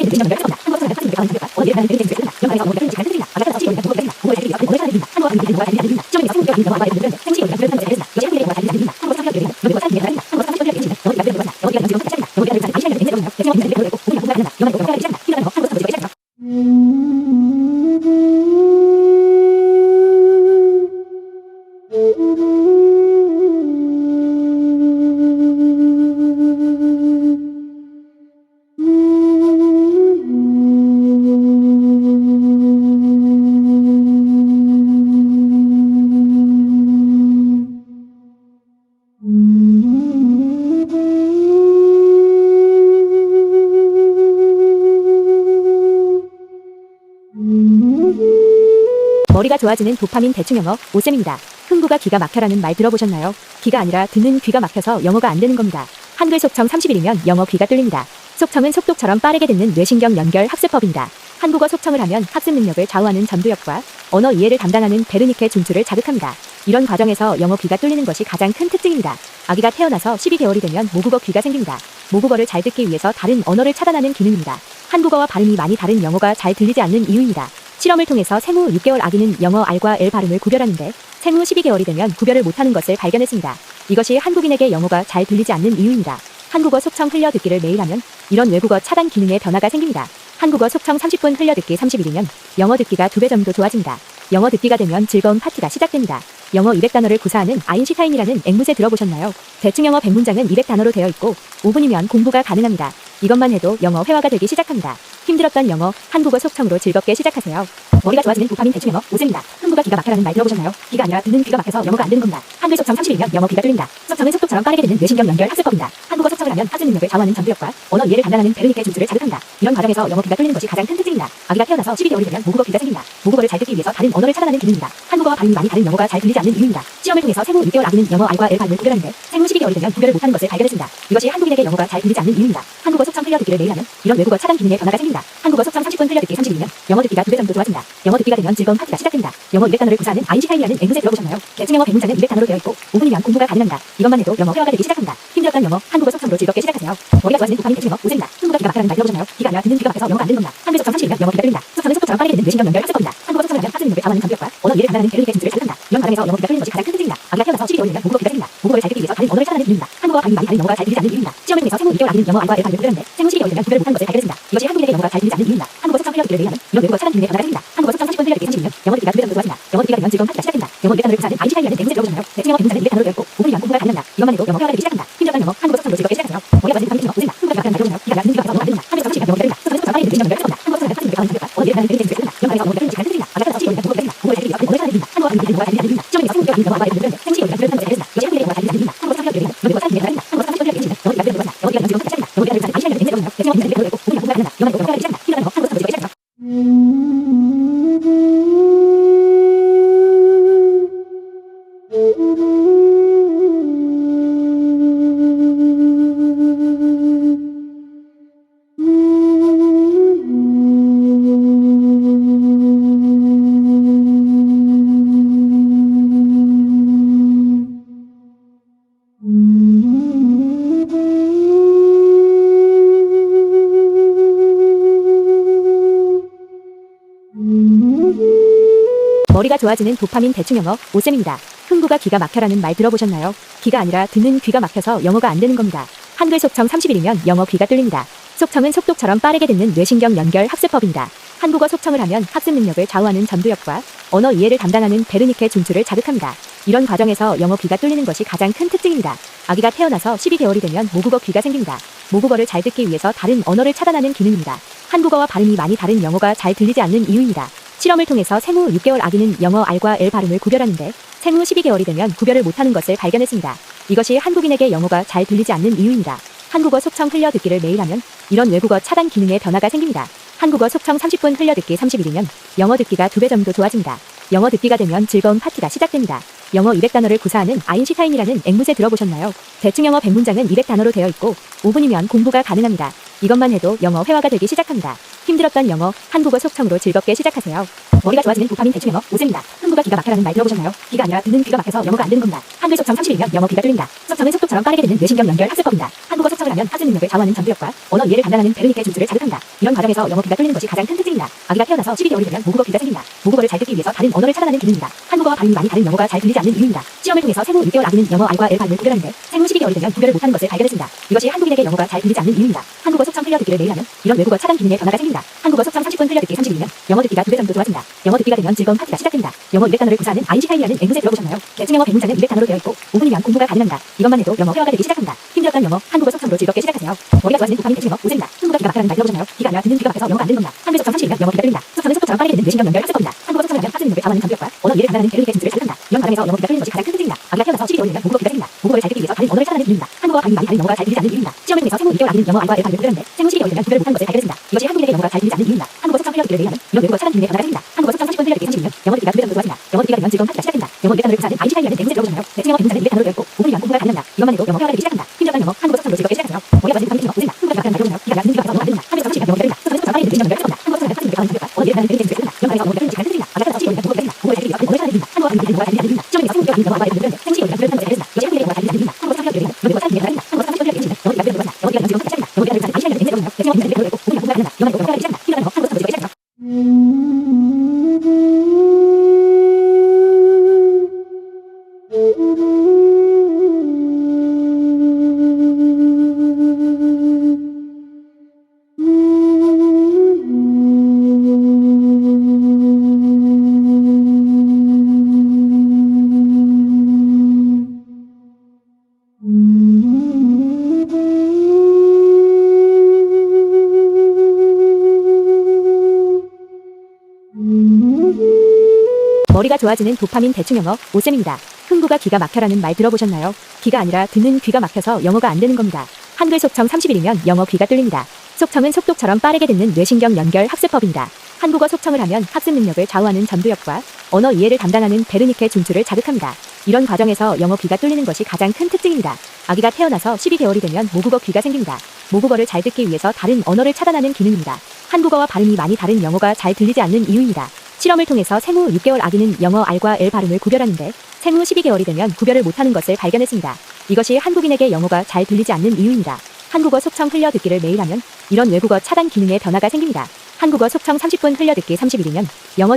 대충 영어 오세입니다. 흥부가 기가 막히는 말 들어보셨나요? 기가 아니라 듣는 귀가 막혀서 영어가 안 된다. 한글에서 30시간 영어 기다린다. 속성은 속도처럼 빠르게 듣는 뇌신경 연결 습관다. 한국어 속성을 파트는 강한 장벽과 언어 이해를 하는 배를 재밌게 듣는다. 이런 과정에서 영어 기가 뚫리는 시작된다. 악기가 다시 공부가 기다린다. 한국어를 잘 듣기 위해서 오래 사는 일이다. 한국어가 많이 들린다. 시험에서 생물교육 영어 알바에 들리는데 생물시기 영어 기다린다. 이것이 한국인의 영어가 잘 들리지 않는 이유다. 한국어 속성 흘려 듣기 30분 흘려 듣기 30분 영어 기가 200단어로 좋아진다. 영어 기가 되면 즐거운 파티가 시작된다. 영어 200단어를 구사하는 아인슈타인이라는 앵무새 들어보셨나요? 대충 영어 100문장은 200단어로 되어 있고 5분 이면 공부가 가능하다. 이것만 해도 영어 회화가 되기 시작한다. 힘들었던 영어 한국어 속성으로 즐겁게 시작하세요. 머리가 좋아지는 도파민 대충 영어 오쌤입니다. 흥부가 기가 막혀라는 말 들어보셨나요? 기가 아니라 듣는 귀가 막혀서 영어가 안 되는 겁니다. 한글 속청 30일이면 영어 귀가 뚫립니다. 속청은 속독처럼 빠르게 듣는 뇌신경 연결 학습법입니다. 한국어 속청을 하면 학습 능력을 좌우하는 전두엽과 언어 이해를 담당하는 베르니케 중추를 자극합니다. 이런 과정에서 영어 귀가 뚫리는 것이 가장 큰 특징입니다. 아기가 태어나서 12개월이 되면 모국어 귀가 생깁니다. 모국어를 잘 듣기 위해서 다른 언어를 차단하는 기능입니다. 한국어와 발음이 많이 다른 영어가 잘 들리지 않는 이유입니다. 실험을 통해서 생후 6개월 아기는 영어 R과 L 발음을 구별하는데 생후 12개월이 되면 구별을 못하는 것을 발견했습니다. 이것이 한국인에게 영어가 잘 들리지 않는 이유입니다. 한국어 속청 흘려듣기를 매일 하면 이런 외국어 차단 기능에 변화가 생깁니다. 한국어 속청 30분 흘려듣기 30일이면 영어 듣기가 2배 정도 좋아집니다. 영어 듣기가 되면 즐거운 파티가 시작됩니다. 영어 200단어를 구사하는 아인슈타인이라는 앵무새 들어보셨나요? 대충 영어 100문장은 200단어로 되어 있고 5분이면 공부가 가능합니다. 이것만 해도 영어 회화가 되기 시작합니다. 힘들었던 영어, 한국어 속청으로 즐겁게 시작하세요. 머리가 좋아지는 도파민 대충 영어 오쌤입니다. 흥부가 기가 막혀라는 말 들어보셨나요? 기가 아니라 듣는 귀가 막혀서 영어가 안 되는 겁니다. 한글 속청 30일이면 영어 귀가 뚫린다. 속청은 속도처럼 빠르게 듣는 뇌신경 연결 학습법입니다. 한국어 속청을 하면 학습 능력을 좌우하는 전두엽과 언어 이해를 담당하는 베르니케 중추를 자극한다. 이런 과정에서 영어 귀가 뚫리는 것이 가장 큰 특징입니다. 아기가 태어나서 12개월이 되면 모국어 귀가 생긴다. 모국어를 잘 듣기 위해서 다른 언어를 차단하는 기능입니다. 한국어와 발음이 많이 다른 영어가 잘 들리지 않는 이유입니다. 시험을 통해서 생후 6개월 아기는 영어 R과 L 발음을 구별하는데 생후 12개월이 되면 구별을 못하는 것을 발견했습니다. 이것이 한국인에게 영어가 잘 들리지 않는 이유입니다. 한국어 속청 흘려듣기를 매일 하면 이런 외국어 차단 기능에 변화가 생깁니다. 한국어 속청 30분 흘려듣기 30일이면 영어 듣기가 2배 정도 좋아진다. 영어 듣기가 되면 즐거운 파티가 시작됩니다. 영어 200단어를 구사하는 아인슈타인이라는 앵무새 들어보셨나요? 대충 영어 100문장은 200단어로 되어 있고 5분이면 공부가 가능합니다. 이것만 해도 영어 회화가 되기 시작합니다. 힘들었던 영어, 한국어 속청으로 즐겁게 시작하세요. 머리가 좋아지는 도파민 대충 영어 오쌤입니다. 흥부가 기가 막혀라는 말 들어보셨나요? 기가 아니라 듣는 귀가 막혀서 영어가 안 되는 겁니다. 한글 속청 30일이면 영어 귀가 뚫린다. 속청은 속도처럼 빠르게 듣는 뇌신경 연결 학습법입니다. 한국어 속청을 하면 학습 능력을 좌우하는 전두엽과 언어 이해를 담당하는 베르니케 중추를 자극한다. 이런 과정에서 영어 귀가 뚫리는 것이 가장 큰 특징입니다. 아기가 태어나서 12개월이 되면 모국어 귀가 생긴다. 모국어를 잘 듣기 위해서 다른 언어를 차단하는 기능입니다. 한국어와 발음이 많이 다른 영어가 잘 들리지 않는 이유입니다. 시험을 통해서 생후 6개월 아기는 영어 R과 L 발음을 구별하는데 생후 12개월이 되면 구별 못하는 것을 발견했습니다. 이것이 한국인에게 영어가 잘 들리지 않는 이유입니다. 한국어 속청 흘려듣기를 매일 하면 이런 외국어 차단 기능에 변화가 생깁니다. 한국어 속청 30분 흘려듣기 30일이면 영어 듣기가 2배 정도 좋아진다. 영어 듣기가 되면 즐거운 파티가 시작됩니다. 영어 200단어를 구사하는 아인슈타인이라는 앵무새 들어보셨나요? 대충 영어 100문장은 200단어로 되어 있고 5분이면 공부가 가능합니다. 이것만 해도 영어 회화가 되기 시작합니다. 힘들었던 영어, 한국어 속청으로 즐겁게 시작하세요. 머리가 좋아지는 도파민 대충 영어 오쌤입니다. 흥부가 기가 막혀라는 말 들어보셨나요? 기가 아니라 듣는 귀가 막혀서 영어가 안 된다. 한글 속청 30일이면 영어 귀가 뚫린다. 속청은 속도처럼 빠르게 듣는 뇌신경 연결 학습법입니다. 한국어 속청을 하면 학습 능력을 좌우하는 전두엽과 언어 이해를 담당하는 베르니케 중추를 자극한다. 이런 과정에서 영어 귀가 뚫리는 것이 가장 큰 특징입니다. 아기가 태어나서 12개월이 되면 모국어가 생긴다. 모국어를 잘 듣기 위해서 다른 언어를 차단하는 기능입니다. 한국어와 발음이 영어가 잘 들리지 않는 이유입니다. 시험을 통해서 생후 6개월 아기는 영어 R과 L 발음을 구별하는데 생후 12개월이 되면 구별 못하는 것을 발견했습니다. 이것이 한국인에게 영어가 잘 들리지 않는 이유입니다. 한국어 속청 흘려듣기를 매일 하면 이런 외국어 차단 기능에 변화가 생깁니다. 영어 듣기가 2배 정도 좋아진다. 영어 듣기가 되면 즐거운 파티가 시작됩니다. 영어 200단어를 구사하는 아인슈타인이라는 앵무새 들어보셨나요? 대충 영어 100문장은 200단어로 되어 있고 5분이면 공부가 가능합니다. 이것만 해도 영어 회화가 되기 시작합니다. 힘들었던 영어, 한국어 속청으로 즐겁게 시작하세요. 머리가 좋아지는 도파민 대충 영어 오쌤입니다. 흥부가 기가 막혀라는 말 들어보셨나요? 기가 아니라 듣는 귀가 막혀서 영어가 안 되는 겁니다. 한글 속청 30일이면 영어 귀가 뚫립니다. 속청은 속독처럼 빠르게 듣는 뇌신경 연결 학습법입니다. 한국어 속청을 하면 학습 능력을 좌우하는 전두엽과 언어 이해를 담당하는 베르니케 중추를 자극합니다. 이런 과정에서 영어 귀가 뚫리는 것이 가장 큰 특징입니다. 아기가 태어나서 12개월이 되면 모국어 귀가 생깁니다. 모국어를 잘 듣기 위해서 다른 언어를 차단하는 기능입니다. 한국어와 발음이 많이 다른 영어가 잘 들리지 않는 이유입니다. 실험을 통해서 생후 6개월 아기는 영어 R과 L 발음을 구별하는데 생후 12개월이 되면 구별을 못하는 것을 발견했습니다. 이것이 한국인에게 영어가 잘 들리지 않는 이유입니다. 한국어 속청 흘려듣기를 매일 하면 이런 외국어 차단 기능에 변화가 생깁니다. 한국어 속청 30분 흘려듣기 30일이면 영어 듣기가 2배 정도 좋아집니다. 영어 듣기가 되면 즐거운 파티가 시작됩니다. 영어 200단어를 구사하는 아인슈타인이라는 앵무새 들어보셨나요? 대충 영어 100문장은 200단어로 되어 있고 5분이면 공부가 가능합니다. 이것만 해도 영어 회화가 되기 시작합니다. 힘들었던 영어, 한국어 속청으로 즐겁게 시작하세요. 머리가 좋아지는 도파민 대충 영어 오쌤입니다. 흥부가 기가 막혀라는 말 들어보셨나요? 기가 아니라 듣는 귀가 막혀서 영어가 안 되는 겁니다. 한글 속청 30일이면 영어 귀가 뚫립니다. 속청은 속도처럼 빠르게 되는 뇌신경 연결 학습법입니다. 한국어 속청을 하면 학습 능력을 좌우하는 전두엽과 언어 이해를 담당하는 베르니케 준수를 자극합니다. 이런 과정에서 영어 귀가 뚫리는 것이 가장 큰 특징입니다. 아기가 태어나서 12개월이 되면 모국어 귀가 생깁니다. 모국어를 잘 듣기 위해서 다른 언어를 차단하는 기능입니다. 한국어와 발음이 많이 다른 영어가 잘 들리지 않는 이유입니다. 시험을 통해서 생후 6개월 아기는 영어 R과 L 발음을 구별하는데 생후 12개월이 되면 구별을 못하는 것을 발견했습니다. 이것이 한국인에게 영어가 잘 들리지 않는 이유입니다. 한국어 속청 흘려 듣기를 매일 하면 이런 외국어 차단 기능에 변화가 생깁니다. 한국어 속청 30분 흘려 듣기 30일이면 영어 듣기가 2배 정도 좋아집니다. 영어 듣기가 되면 즐거운 파티가 시작됩니다. 영어 200단어를 구사하는 아인슈타인이라는 앵무새 들어보셨나요? 대충 영어 100문장은 200단어로 되어 있고 5분이면 공부가 가능합니다. 이것만 해도 영어 회화가 되기 시작합니다. 힘들었던 영어, 한국어 속청으로 즐겁게 시작하세요. 머리가 좋아지는 도파민 대충 영어 오쌤입니다. 흥부가 기가 막혀라는 말 들어보셨나요? 기가 아니라 듣는 귀가 막혀서 영어가 안 되는 겁니다. 한글 속청 30일이면 영어 귀가 뚫립니다. 속청은 속도처럼 빠르게 되는 뇌신경 연결 학습법입니다. 한국어 속청을 하면 학습 능력을 좌우하는 전두엽과 언어 이해를 담당하는 베르니케 준수를 자극합니다. 이런 과정에서 영어 귀가 뚫리는 것이 가장 큰 특징입니다. 아기가 태어나서 12개월이 되면 모국어 귀가 생깁니다. 모국어를 잘 듣기 위해서 다른 언어를 차단하는 기능입니다. 한국어와 발음이 많이 다른 영어가 잘 들리지 않는 이유입니다. 시험을 통해서 생후 6개월 아기는 영어 R과 L 발음을 구별하는데 생후 12개월이 되면 구별 못하는 것을 발견했습니다. 이것이 한국인에게 영어가 잘 들리지 않는 이유입니다. 한국어 속청 흘려 듣기를 매일 하면 이런 외국어 차단 기능에 변화가 생깁니다. 한국어 속청 30분 흘려 듣기 30일이면 영어 듣기가 2배 정도 좋아집니다. 영어 듣기가 되면 즐거운 파티가 시작됩니다. 영어 200단어를 구사하는 아인슈타인이라는 앵무새 들어보셨나요? 대충 영어 100문장은 200단어로 되어 있고 5분이면 공부가 가능합니다. 이것만 해도 영어 회화가 되기 시작합니다. 힘들었던 영어, 한국어 속청으로 즐겁게 시작하세요. 머리가 좋아지는 도파민 대충 영어 오쌤입니다. 흥부가 기가 막혀라는 말 들어보셨나요? 기가 아니라 듣는 귀가 막혀서 영어가 안 됩니다. 한글 속청 30일이면 영어 귀가 뚫립니다. 속청은 속도처럼 빠르게 되는 뇌신경 연결 학습법입니다. 한국어 속청을 하면 학습 능력을 좌우하는 전두엽과 언어 이해를 담당하는 베르니케 준수를 자극합니다. 이런 과정에서 영어 귀가 뚫리는 것이 가장 큰 특징입니다. 아기가 태어나서 12개월이 되면 모국어가 생깁니다. 모국어를 잘 듣기 위해서 다른 언어를 차단하는 기능입니다. 한국어와 발음이 영어가 잘 들리지 않는 이유입니다. 시험을 통해서 생후 6개월 아기는 영어 R과 L 발음을 구별하는데 생후 12개월이 되면 구별 못하는 것을 발견했습니다. 이것이 한국인에게 영어가 잘 들리지 않는 이유입니다. 한국어 속청 흘려 듣기를 매일 하면 이런 외국어 차단 기능에 변화가 생깁니다. 한국어 속청 30분 흘려 듣기 30일이면 영어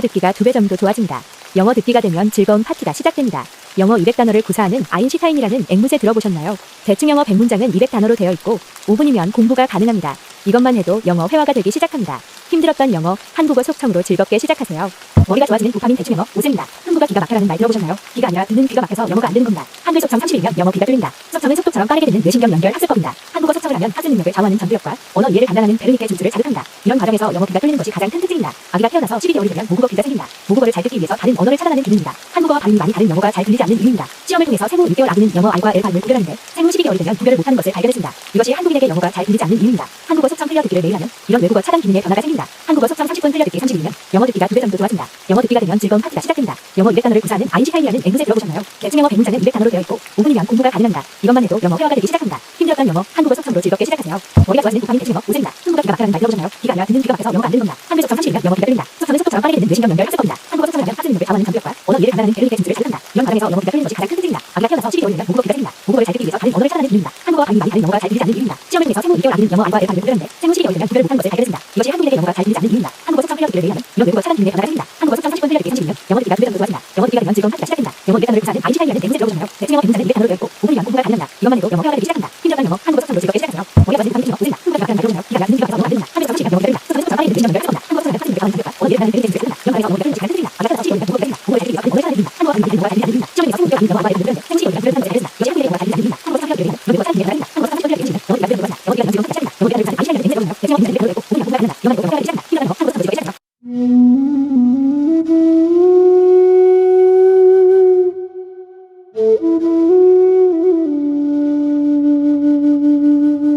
듣기가 되면 즐거운 파티가 시작됩니다. 영어 200단어를 구사하는 아인슈타인이라는 앵무새 들어보셨나요? 대충 영어 100문장은 200단어로 되어 있고 5분이면 공부가 가능합니다. 이것만 해도 영어 회화가 되기 시작합니다. 힘들었던 영어, 한국어 속청으로 즐겁게 시작하세요. 머리가 좋아지는 도파민 대충 영어 오쌤입니다. 흥부가 기가 막혀라는 말 들어보셨나요? 기가 아니라 듣는 귀가 막혀서 영어가 안 되는 겁니다. 한글 속청 30일이면 영어 귀가 뚫립니다. 속청은 속도처럼 빠르게 듣는 뇌신경 연결 학습법입니다. 한국어 속청을 하면 학습 능력을 좌우하는 전두엽과 언어 이해를 담당하는 베르니케 준수를 자극합니다. 이런 과정에서 영어 귀가 뚫리는 것이 가장 큰 특징입니다. 아기가 태어나서 12개월이 되면 모국어 귀가 생깁니다. 모국어를 잘 듣기 위해서 다른 언어를 차단하는 기능입니다. 한국어와 발음이 많이 다른 영어가 잘 들리지 않는 이유입니다. 실험을 통해서 생후 6개월 아기는 영어 R과 L 발음을 구별하는데 생후 12개월이 되면 구별을 못하는 것을 발견했습니다. 이것이 한국인에게 영어가 잘 들리지 않는 이유입니다. 한국어 속청 흘려 듣기를 매일 하면 이런 외국어 차단 기능에 변화가 생깁니다. 한국어 속청 30분 흘려 듣기 30일이면 영어 듣기가 2배 정도 좋아집니다. 영어 듣기가 되면 즐거운 파티가 시작됩니다. 영어 200단어를 구사하는 아인슈타인이라는 앵무새 들어보셨나요? 대충 영어 100문장은 200단어로 되어 있고 5분이면 공부가 가능합니다. 이것만 해도 영어 회화가 되기 시작합니다. 힘들었던 영어, 한국어 속청으로 즐겁게 시작하세요. 머리가 좋아지는 도파민 대충 영어 오쌤입니다. 흥부가 기가 막혀라는 말 들어보셨나요? 기가 아니라 듣는 귀가 막혀서 영어가 안 되는 겁니다. 한글 속청 30일이면 영어 귀가 뚫립니다. 속청은 속도처럼 빠르게 되는 뇌신경 연결 학습법입니다. 한국어 속청을 하면 학습 능력을 좌우하는 전두엽과 언어 이해를 담당하는 베르니케 준수를 자극합니다. 이런 과정에서 영어 귀가 뚫리는 것이 가장 큰 특징입니다. 아기가 태어나서 12개월이 되면 모국어 귀가 생깁니다. 모국어를 잘 듣기 위해서 다른 언어를 차단하는 기능입니다. 한국어와 발음이 많이 다른 영어가 잘 들리지 않는 이유입니다. 시험을 통해서 생후 6개월 아기는 영어 R과 L 발음을 구별하는데 생후 12개월이 되면 구별을 못하는 것을 발견했습니다. 이것이 한국인에게 영어가 잘 들리지 않는 이유입니다. 한국어 속청 흘려 듣기를 매일 하면 이런 외국어 차단 기능에 변화가 생깁니다. 한국어 속청 30분 흘려 듣기 30일이면 영어 듣기가 2배 정도 좋아집니다. 영어 듣기가 되면 즐거운 파티가 시작됩니다. 영어 200단어를 구사하는 아인슈타인이라는 앵무새 들어보셨나요? 대충 영어 100문장은 200단어로 되어 있고 5분이면 공부가 가능합니다. 이것만 해도 영어 회화가 되기 시작합니다. 힘들었던 영어, 한국어 속청으로 즐겁게 시작하세요. 머리가 좋아지는 도파민 대충 영어 오쌤입니다. 흥부가 기가 막혀라는 말 들어보셨나요? 기가 아니라 듣는 귀가 막혀서 영어가 안 되는 겁니다. 한글 속청 30일이면 영어 귀가 뚫립니다. 속청은 속도처럼 빠르게 되는 뇌신경 연결 학습법입니다. 한국어 속청을 하면 학습 능력을 좌우하는 전두엽과 언어 이해를 담당하는 베르니케 준수를 자극합니다. 이런 과정에서 영어 귀가 뚫리는 것이 가장 큰 특징입니다. 아기가 태어나서 12개월이 되면 모국어 귀가 생깁니다. 모국어를 잘 듣기 위해서 다른 언어를 차단하는 기능입니다. 한국어와 발음이 많이 다른 영어가 잘 들리지 않는 이유입니다. 시험을 통해서 생후 6개월 아기는 영어 R과 L 발음을 구별하는데 생후 12개월이 되면 구별 못하는 것을 발견했습니다. 이것이 한국인에게 영어가 잘 들리지 않는 이유입니다. 한국어 속청 흘려 듣기를 매일 하면 이런 외국어 차단 기능에 변화가 생깁니다. 한국어 속청 30분 흘려 듣기 30일이면 영어 듣기가 2배 정도 좋아집니다. 영어 듣기가 되면 즐거운 파티가 시작됩니다. 영어 200단어를 구사하는 아인슈타인이라는 앵무새 들어보셨나요? 대충 영어 100문장은 200단어로 되어 있고 5분이면 공부가 가능합니다. 이것만 해도 영어 회화가 되기 시작합니다. 힘들었던 영어, 한국어 속청으로 즐겁게 시작하세요. 머리가 좋아지는 도파민 대충 영어 오쌤입니다. 흥부가 기가 막혀라는 말 들어보셨나요? 기가 아니라 듣는 귀가 막혀서 영어가 안 됩니다. 한글 속청 30일이면 영어 귀가 뚫립니다. 속청은 속도처럼 빠르게 되는 뇌신경 연결 학습법입니다. 한국어 속청을 하면 학습 능력을 좌우하는 전두엽과 언어 이해를 담당하는 베르니케 준수를 자극합니다. 이런 과정에서 영어 귀가 뚫리는 것이 가장 큰 특징입니다. 아기가 태어나서 12개월이 되면 모국어가 생깁니다. 모국어를 잘 듣기 위해서 다른 언어를 차단하는 기능입니다. 한국어와 발음이 영어가 잘 들리지 않는 이유입니다. 시험을 통해서 생후 6개월 아기는 영어 R과 L 발음을 구별하는데 생후 12개월이 되면 구별 못하는 것을 발견했습니다. 이것이 한국인에게 영어가 잘 들리지 않는 이유입니다. 한국어 속청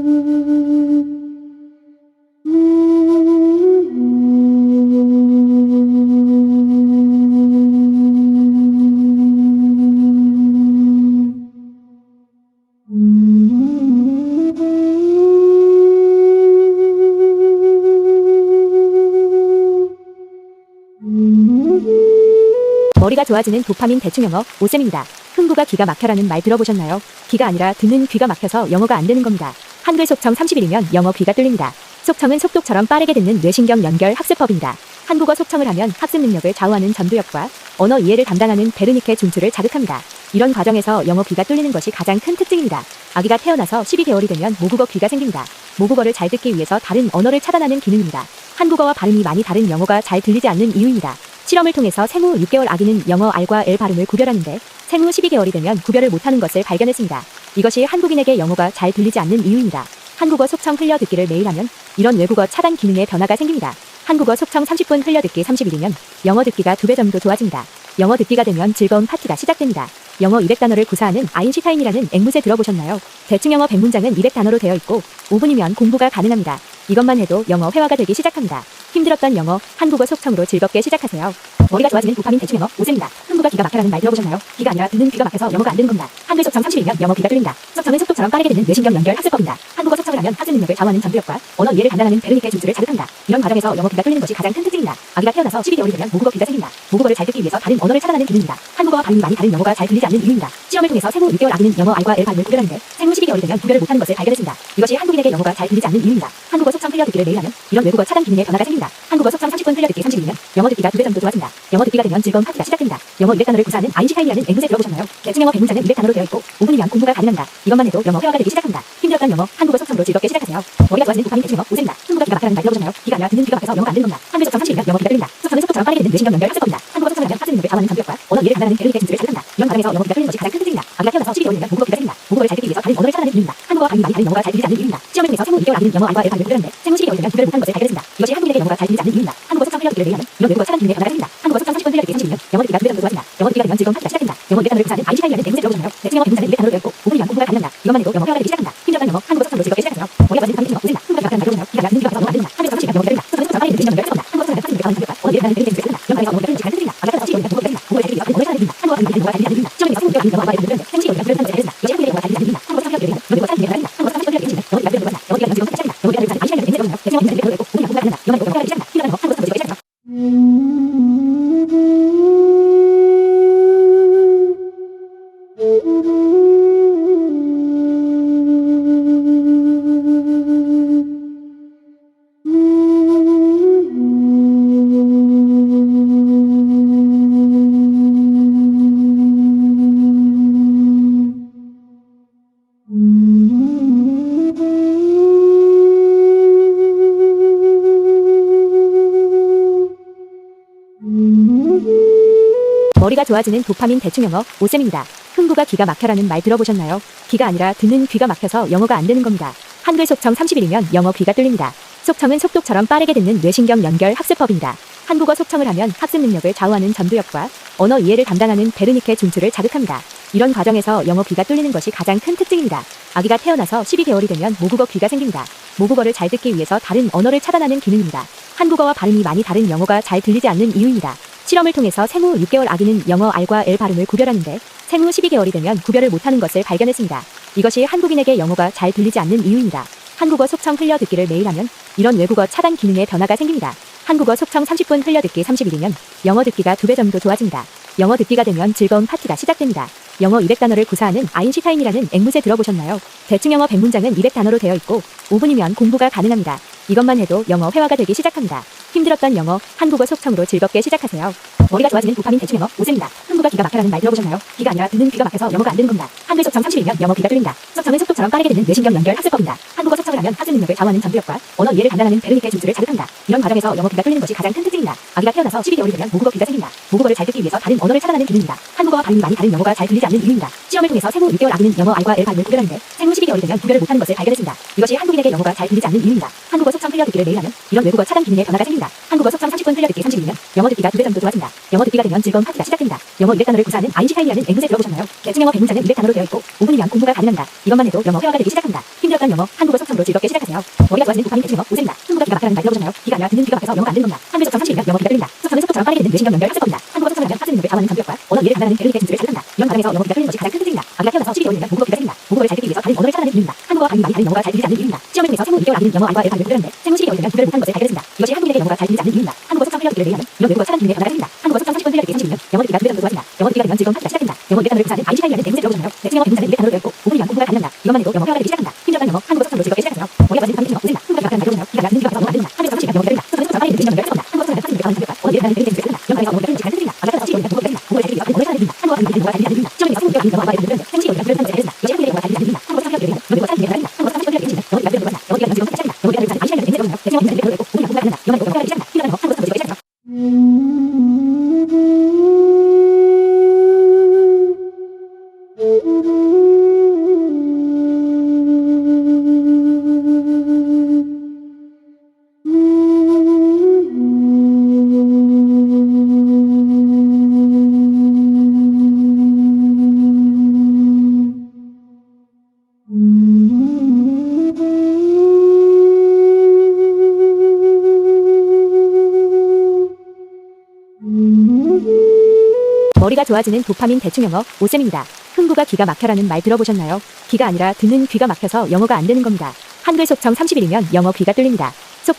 흘려 듣기를 매일 하면 이런 외국어 차단 기능에 변화가 생깁니다. 한국어 속청 30분 흘려 듣기 30일이면 영어 듣기가 되면 즐거운 파티가 시작됩니다. 영어 200단어를 구사하는 아인슈타인이라는 앵무새 들어보셨나요? 대충 영어 100문장은 200단어로 되어 있고 5분이면 공부가 가능합니다. 이것만 해도 영어 회화가 되기 시작합니다. 힘들었던 영어, 한국어 속청으로 즐겁게 시작하세요. 머리가 좋아지는 도파민 대충 영어 오쌤입니다. 흥부가 기가 막혀라는 말 들어보셨나요? 기가 아니라 듣는 귀가 막혀서 영어가 안 되는 겁니다. 한글 속청 30일이면 영어 귀가 뚫립니다. 속청은 속독처럼 빠르게 듣는 뇌신경 연결 학습법입니다. 한국어 속청을 하면 학습 능력을 좌우하는 전두엽과 언어 이해를 담당하는 베르니케 중추를 자극합니다. 이런 과정에서 영어 귀가 뚫리는 것이 가장 큰 특징입니다. 아기가 태어나서 12개월이 되면 모국어 귀가 생깁니다. 모국어를 잘 듣기 위해서 다른 언어를 차단하는 기능입니다. 한국어와 발음이 많이 다른 영어가 잘 들리지 않는 이유입니다. 실험을 통해서 생후 6개월 아기는 영어 R과 L 발음을 구별하는데 생후 12개월이 되면 구별을 못하는 것을 발견했습니다. 이것이 한국인에게 영어가 잘 들리지 않는 이유입니다. 한국어 속청 흘려듣기를 매일 하면 이런 외국어 차단 기능에 변화가 생깁니다. 한국어 속청 30분 흘려듣기 30일이면 영어 듣기가 2배 정도 좋아집니다. 영어 듣기가 되면 즐거운 파티가 시작됩니다. 영어 200단어를 구사하는 아인슈타인이라는 앵무새 들어보셨나요? 대충 영어 100문장은 200단어로 되어 있고 5분이면 공부가 가능합니다. 이것만 해도 영어 회화가 되기 시작합니다. 힘들었던 영어, 한국어 속청으로 즐겁게 시작하세요. 머리가 좋아지는 도파민 대충 영어 오쌤입니다. 흥부가 기가 막혀라는 말 들어보셨나요? 기가 아니라 듣는 귀가 막혀서 영어가 안 되는 겁니다. 한글 속청 30일이면 영어 귀가 뚫립니다. 속청은 속도처럼 빠르게 듣는 뇌신경 연결 학습법입니다. 한국어 속청을 하면 학습 능력을 좌우하는 전두엽과 언어 이해를 담당하는 베르니케 중추를 자극합니다. 이런 과정에서 영어 귀가 뚫리는 것이 가장 큰 특징입니다. 아기가 태어나서 12개월이 되면 모국어 귀가 생깁니다. 모국어를 잘 듣기 위해서 다른 언어를 차단하는 기능입니다. 한국어와 발음이 많이 다른 영어가 잘 들리지 않는 이유입니다. 실험을 통해서 생후 6개월 아기는 영어 R과 L 발음을 구별하는데 생후 12개월이 되면 구별을 못하는 것을 발견했습니다. 이것이 한국인에게 영어가 잘 들리지 않는 이유입니다. 한국어 속청 흘려듣기를 매일 하면 이런 외국어 차단 기능에 변화가 생깁니다. 한국어 속청 30분 흘려듣기 30일이면 영어 듣기가 2배 정도 좋아집니다. 영어 듣기가 되면 즐거운 파티가 시작됩니다. 영어 200단어를 구사하는 아인슈타인이라는 앵무새 들어보셨나요? 대충 영어 100문장은 200단어로 되어 있고 5분이면 공부가 가능합니다. 이것만 해도 영어 회화가 되기 시작합니다. 힘들었던 영어, 한국어 속청으로 즐겁게 시작하세요. 머리가 좋아지는 도파민 대충 영어 오쌤입니다. 흥부가 기가 막혀라는 말 들어보셨나요? 기가 아니라 듣는 귀가 막혀서 영어가 안 되는 겁니다. 한글 속청 30일이면 영어 귀가 뚫립니다. 속청은 속도처럼 빠르게 듣는 뇌신경 연결 학습법입니다. 한국어 속청을 하면 학습 능력을 좌우하는 전두엽과 언어 이해를 담당하는 베르니케 중추를 자극합니다. 이런 과정에서 영어 귀가 뚫리는 것이 가장 큰 특징입니다. 아기가 태어나서 12개월이 되면 모국어 귀가 생깁니다. 모국어를 잘 듣기 위해서 다른 언어를 차단하는 기능입니다. 한국어와 발음이 많이 다른 영어가 잘 들리지 않는 이유입니다. 실험을 통해서 생후 6개월 아기는 영어 R과 L 발음을 구별하는데 생후 12개월이 되면 구별 못하는 것을 발견했습니다. 이것이 한국인에게 영어가 잘 들리지 않는 이유입니다. 한국어 속청 흘려듣기를 매일 하면 이런 외국어 차단 기능에 변화가 생깁니다. 한국어 속청 30분 흘려듣기 30일이면 영어 듣기가 2배 정도 좋아집니다. 영어 듣기가 되면 즐거운 파티가 시작됩니다. 영어 200단어를 구사하는 아인슈타인이라는 앵무새 들어보셨나요? 대충 영어 100문장은 200단어로 되어 있고 5분이면 공부가 가능합니다. 이것만 해도 영어 회화가 되기 시작합니다. 힘들었던 영어, 한국어 속청으로 즐겁게 시작하세요. 머리가 좋아지는 도파민 대충 영어 오쌤입니다. 흥부가 기가 막혀라는 말 들어보셨나요? 기가 아니라 듣는 귀가 막혀서 영어가 안 됩니다. 한글 속청 30일이면 영어 귀가 뚫립니다. 속청은 속도처럼 빠르게 듣는 뇌신경 연결 학습법입니다. 한국어 속청을 하면 학습 능력을 좌우하는 전두엽과 언어 이해를 담당하는 베르니케 중추를 자극합니다. 이런 과정에서 영어 귀가 뚫리는 것이 가장 큰 특징입니다. 아기가 태어나서 12개월이 되면 모국어가 생깁니다. 모국어를 잘 듣기 위해서 다른 언어를 차단하는 기능입니다. 한국어와 발음이 많이 다른 영어가 잘 들리지 않는 이유입니다. 실험을 통해서 생후 6개월 아기는 영어 R과 L 발음을 구별하는데 생후 12개월이 되면 구별을 못하는 것을 발견했습니다. 이것이 한국인에게 영어가 잘 들리지 않는 이유입니다. 한국어 속청 30분 흘려듣기 30일이면 영어 듣기가 2배 정도 좋아집니다. 영어 듣기가 되면 즐거운 파티가 시작됩니다. 영어 200단어를 구사하는 아인슈타인이라는 앵무새 들어보셨나요? 대충 영어 100문장은 200단어로 되어 있고 5분이면 공부가 가능합니다. 이것만 해도 영어 회화가 되기 시작합니다. 힘들었던 영어, 한국어 속청으로 즐겁게 시작하세요. 머리가 좋아지는 도파민 대충 영어 오쌤입니다. 흥부가 기가 막혀라는 말 들어보셨나요? 기가 아니라 듣는 귀가 막혀서 영어가 안 되는 겁니다. 한글 속청 30일이면 영어 귀가 뚫립니다. 속청은 속독처럼 빠르게 듣는 뇌신경 연결 학습법입니다. 한국어 속청을 하면 학습 능력을 좌우하는 전두엽과 언어 이해를 담당하는 베르니케 중추를 자극합니다. 이런 과정에서 영어 귀가 뚫리는 것이 가장 큰 특징입니다. 아기가 태어나서 12개월이 되면 모국어 귀가 생깁니다. 모국어를 잘 듣기 위해서 다른 언어를 차단하는 기능입니다. 한국어와 발음이 많이 다른 영어가 잘 들리지 않는 이유입니다. 실험을 통해서 생후 6개월 아기는 영어 R과 L 발음을 구별하는데 생후 12개월이 되면 구별을 못하는 것을 발견했습니다. 이것이 한국인에게 영어가 잘 들리지 않는 이유입니다. 한국어 속청 흘려듣기를 매일 하면 이런 외국어 차단 기능에 변화가 생깁니다. 한국어 속청 30분 흘려듣기 30일이면 영어 듣기가 2배 정도 좋아집니다. 영어 듣기가 되면 즐거운 파티가 시작됩니다. 영어 200단어를 구사하는 아인슈타인이라는 앵무새 들어보셨나요? 대충 영어 100문장은 200단어로 되어 있고 5분이면 공부가 가능합니다. 이것만 해도 영어 회화가 되기 시작합니다. 힘들었던 영어, 한국어 속청으로 즐겁게 시작하세요. 머리가 좋아지는 도파민 대충 영어 오쌤입니다. 흥부가 기가 막혀라는 말 들어보셨나요? 기가 아니라 듣는 귀가 막혀서 영어가 안 되는 겁니다. 한글 속청 30일이면 영어 귀가 뚫립니다. 속청은 속도처럼 빠르게 듣는 뇌신경 연결 학습법입니다. 한국어 속청을 하면 학습 능력을 좌우하는 전두엽과 언어 이해를 담당하는 베르니케 중추를 자극합니다. 이런 과정에서 영어 귀가 뚫리는 것이 가장 큰 특징입니다. 아기가 태어나서 12개월이 되면 모국어 귀가 생깁니다. 모국어를 잘 듣기 위해서 다른 언어를 차단하는 기능입니다. 한국어와 발음이 많이 다른 영어가 잘 들리지 않는 이유입니다. 실험을 통해서 생후 6개월 아기는 영어 R과 L 발음을 구별하는데 생후 12개월이 되면 구별을 못하는 것을 발견했습니다. 이것이 한국인에게 영어가 잘 들리지 않는 이유입니다. 한국어 속청 흘려듣기를 매일 하면 이런 외국어 차단 기능에 변화가 생깁니다. 한국어 속청 30분 흘려듣기 30일이면 영어 듣기가 2배 정도 좋아집니다. 영어 듣기가 되면 즐거운 파티가 시작됩니다. 영어 200단어를 구사하는 아인슈타인이라는 앵무새 들어보셨나요? 대충 영어 100문장은 200단어로 되어 있고 5분이면 공부가 가능합니다. 이것만 해도 영어 회화가 되기 시작합니다. 힘들었던 영어, 한국어 속청으로 즐겁게 시작하세요. 머리가 좋아지는 도파민 대충 영어 오쌤입니다. 흥부가 기가 막혀라는 말 들어보셨나요? 기가 아니라 듣는 귀가 막혀서 영어가 안 되는 겁니다. 한글 속청 30일이면 영어 귀가 뚫립니다. 속청은 속도처럼 빠르게 듣는 뇌신경 연결 학습법입니다. 한국어 속청을 하면 학습 능력을 좌우하는 전두엽과 언어 이해를 담당하는 베르니케 중추를 자극합니다. 이런 과정에서 영어 귀가 뚫리는 것이 가장 큰 특징입니다. 아기가 태어나서 12개월이 되면 모국어 귀가 생깁니다. 모국어를 잘 듣기 위해서 다른 언어를 차단하는 기능입니다. 한국어와 발음이 많이 다른 영어가 잘 들리지 않는 이유입니다. 실험을 통해서 생후 6개월 아기는 영어 R과 L 발음을 구별하는데 생후 12개월이 되면 구별 못하는 것을 발견했습니다. 이것이 한국인에게 영어가 잘 들리지 않는 이유입니다. 한국어 속청 흘려듣기를 매일 하면 이런 외국어 차단 기능에 변화가 생깁니다. 한국어 속청 30분 흘려듣기 32면 영어 듣기가 2배 정도 좋아진다. 영어 듣기가 되면 즐거운 파티가 시작된다. 영어 200단어를 구사하는 아인슈타인이라는 앵무새 들어보셨나요? 대충 영어 100문장은 200단어로 되어 있고 5분 이면 공부가 가능하다. 이것만 해도 영어 회화가 되기 시작한다. 힘들었던 영어 한국어 속성으로 즐겁게 시작하세요. 머리가 좋아지는 도파민 대충 영어 오세입니다. 흥부가 기가 막히는 말 들어보셨나요? 기가 아니라 듣는 귀가 막혀서 영어가 안 되는다. 한글에서 30시간 영어 기가 들린다. 속성은 속도가 빠르게 듣는 시간 연결 습관다. 한국어 속성을 학습 능력을 강화하는 장벽과 언어 이해를 하는 배우는 재능을 이런 말에서 영어가 들리지 않는 특징이다. 아가 따라서 12월이면 국어가 들린다. 국어를 잘 듣기 위해서 언어를 찾아내는 든다. 한국어가 들리지 않는 영어가 잘 들리지 않는 시험에서 성공적인 영어 알바를 듣는 생시 영어를 들은 사람들이 잘했다. 이것이 한국의 영어가 잘 들리지 않는 이유다. 한국어 성격 기억이 되면 영어가 사람 기억이 다르다. 한국어 30번 흘려듣기 20년 영어 기가 2배 정도 좋아진다. 영어 기가 되면 즐거운 파티가 시작된다. 영어 200단어를 구사하는 아인슈타인이라는 앵무새 들어보셨나요? 대충 영어 100문장은 200단어로 되어 있고 5분 이면 공부가 가능하다. 이것만 해도 영어 회화가 되기 시작한다. 힘들었던 영어 한국어 속성으로 즐겁게 시작하세요. 머리가 좋아지는 도파민 대충 영어 오쌤입니다. 흥부가 기가 막혀라는 말 들어보셨나요? 기가 아니라 듣는 귀가 막혀서 영어가 안 되는 겁니다. 한글 속청 30일이면 영어 귀가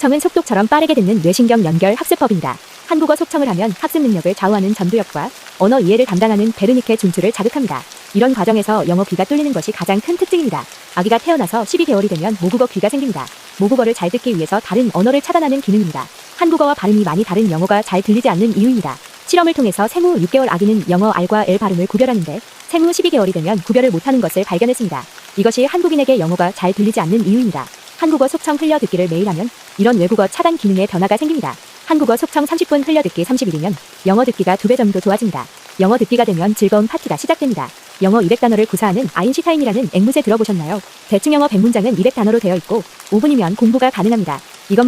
뚫립니다. 속청은 속독처럼 빠르게 듣는 뇌신경 연결 학습법입니다. 한국어 속청을 하면 학습 능력을 좌우하는 전두엽과 언어 이해를 담당하는 베르니케 중추를 자극합니다. 이런 과정에서 영어 귀가 뚫리는 것이 가장 큰 특징입니다. 아기가 태어나서 12개월이 되면 모국어 귀가 생깁니다. 모국어를 잘 듣기 위해서 다른 언어를 차단하는 기능입니다. 한국어와 발음이 많이 다른 영어가 잘 들리지 않는 이유입니다. 실험을 통해서 생후 6개월 아기는 영어 R과 L 발음을 구별하는데 생후 12개월이 되면 구별을 못하는 것을 발견했습니다. 이것이 한국인에게 영어가 잘 들리지 않는 이유입니다. 한국어 속청 흘려듣기를 매일 하면 이런 외국어 차단 기능에 변화가 생깁니다. 한국어 속청 30분 흘려듣기 30일이면 영어 듣기가 2배 정도 좋아집니다. 영어 듣기가 되면 즐거운 파티가 시작됩니다. 영어 200단어를 구사하는 아인슈타인이라는 앵무새 들어보셨나요? 대충 영어 100문장은 200단어로 되어 있고 5분이면 공부가 가능합니다. 이것만 해도 영어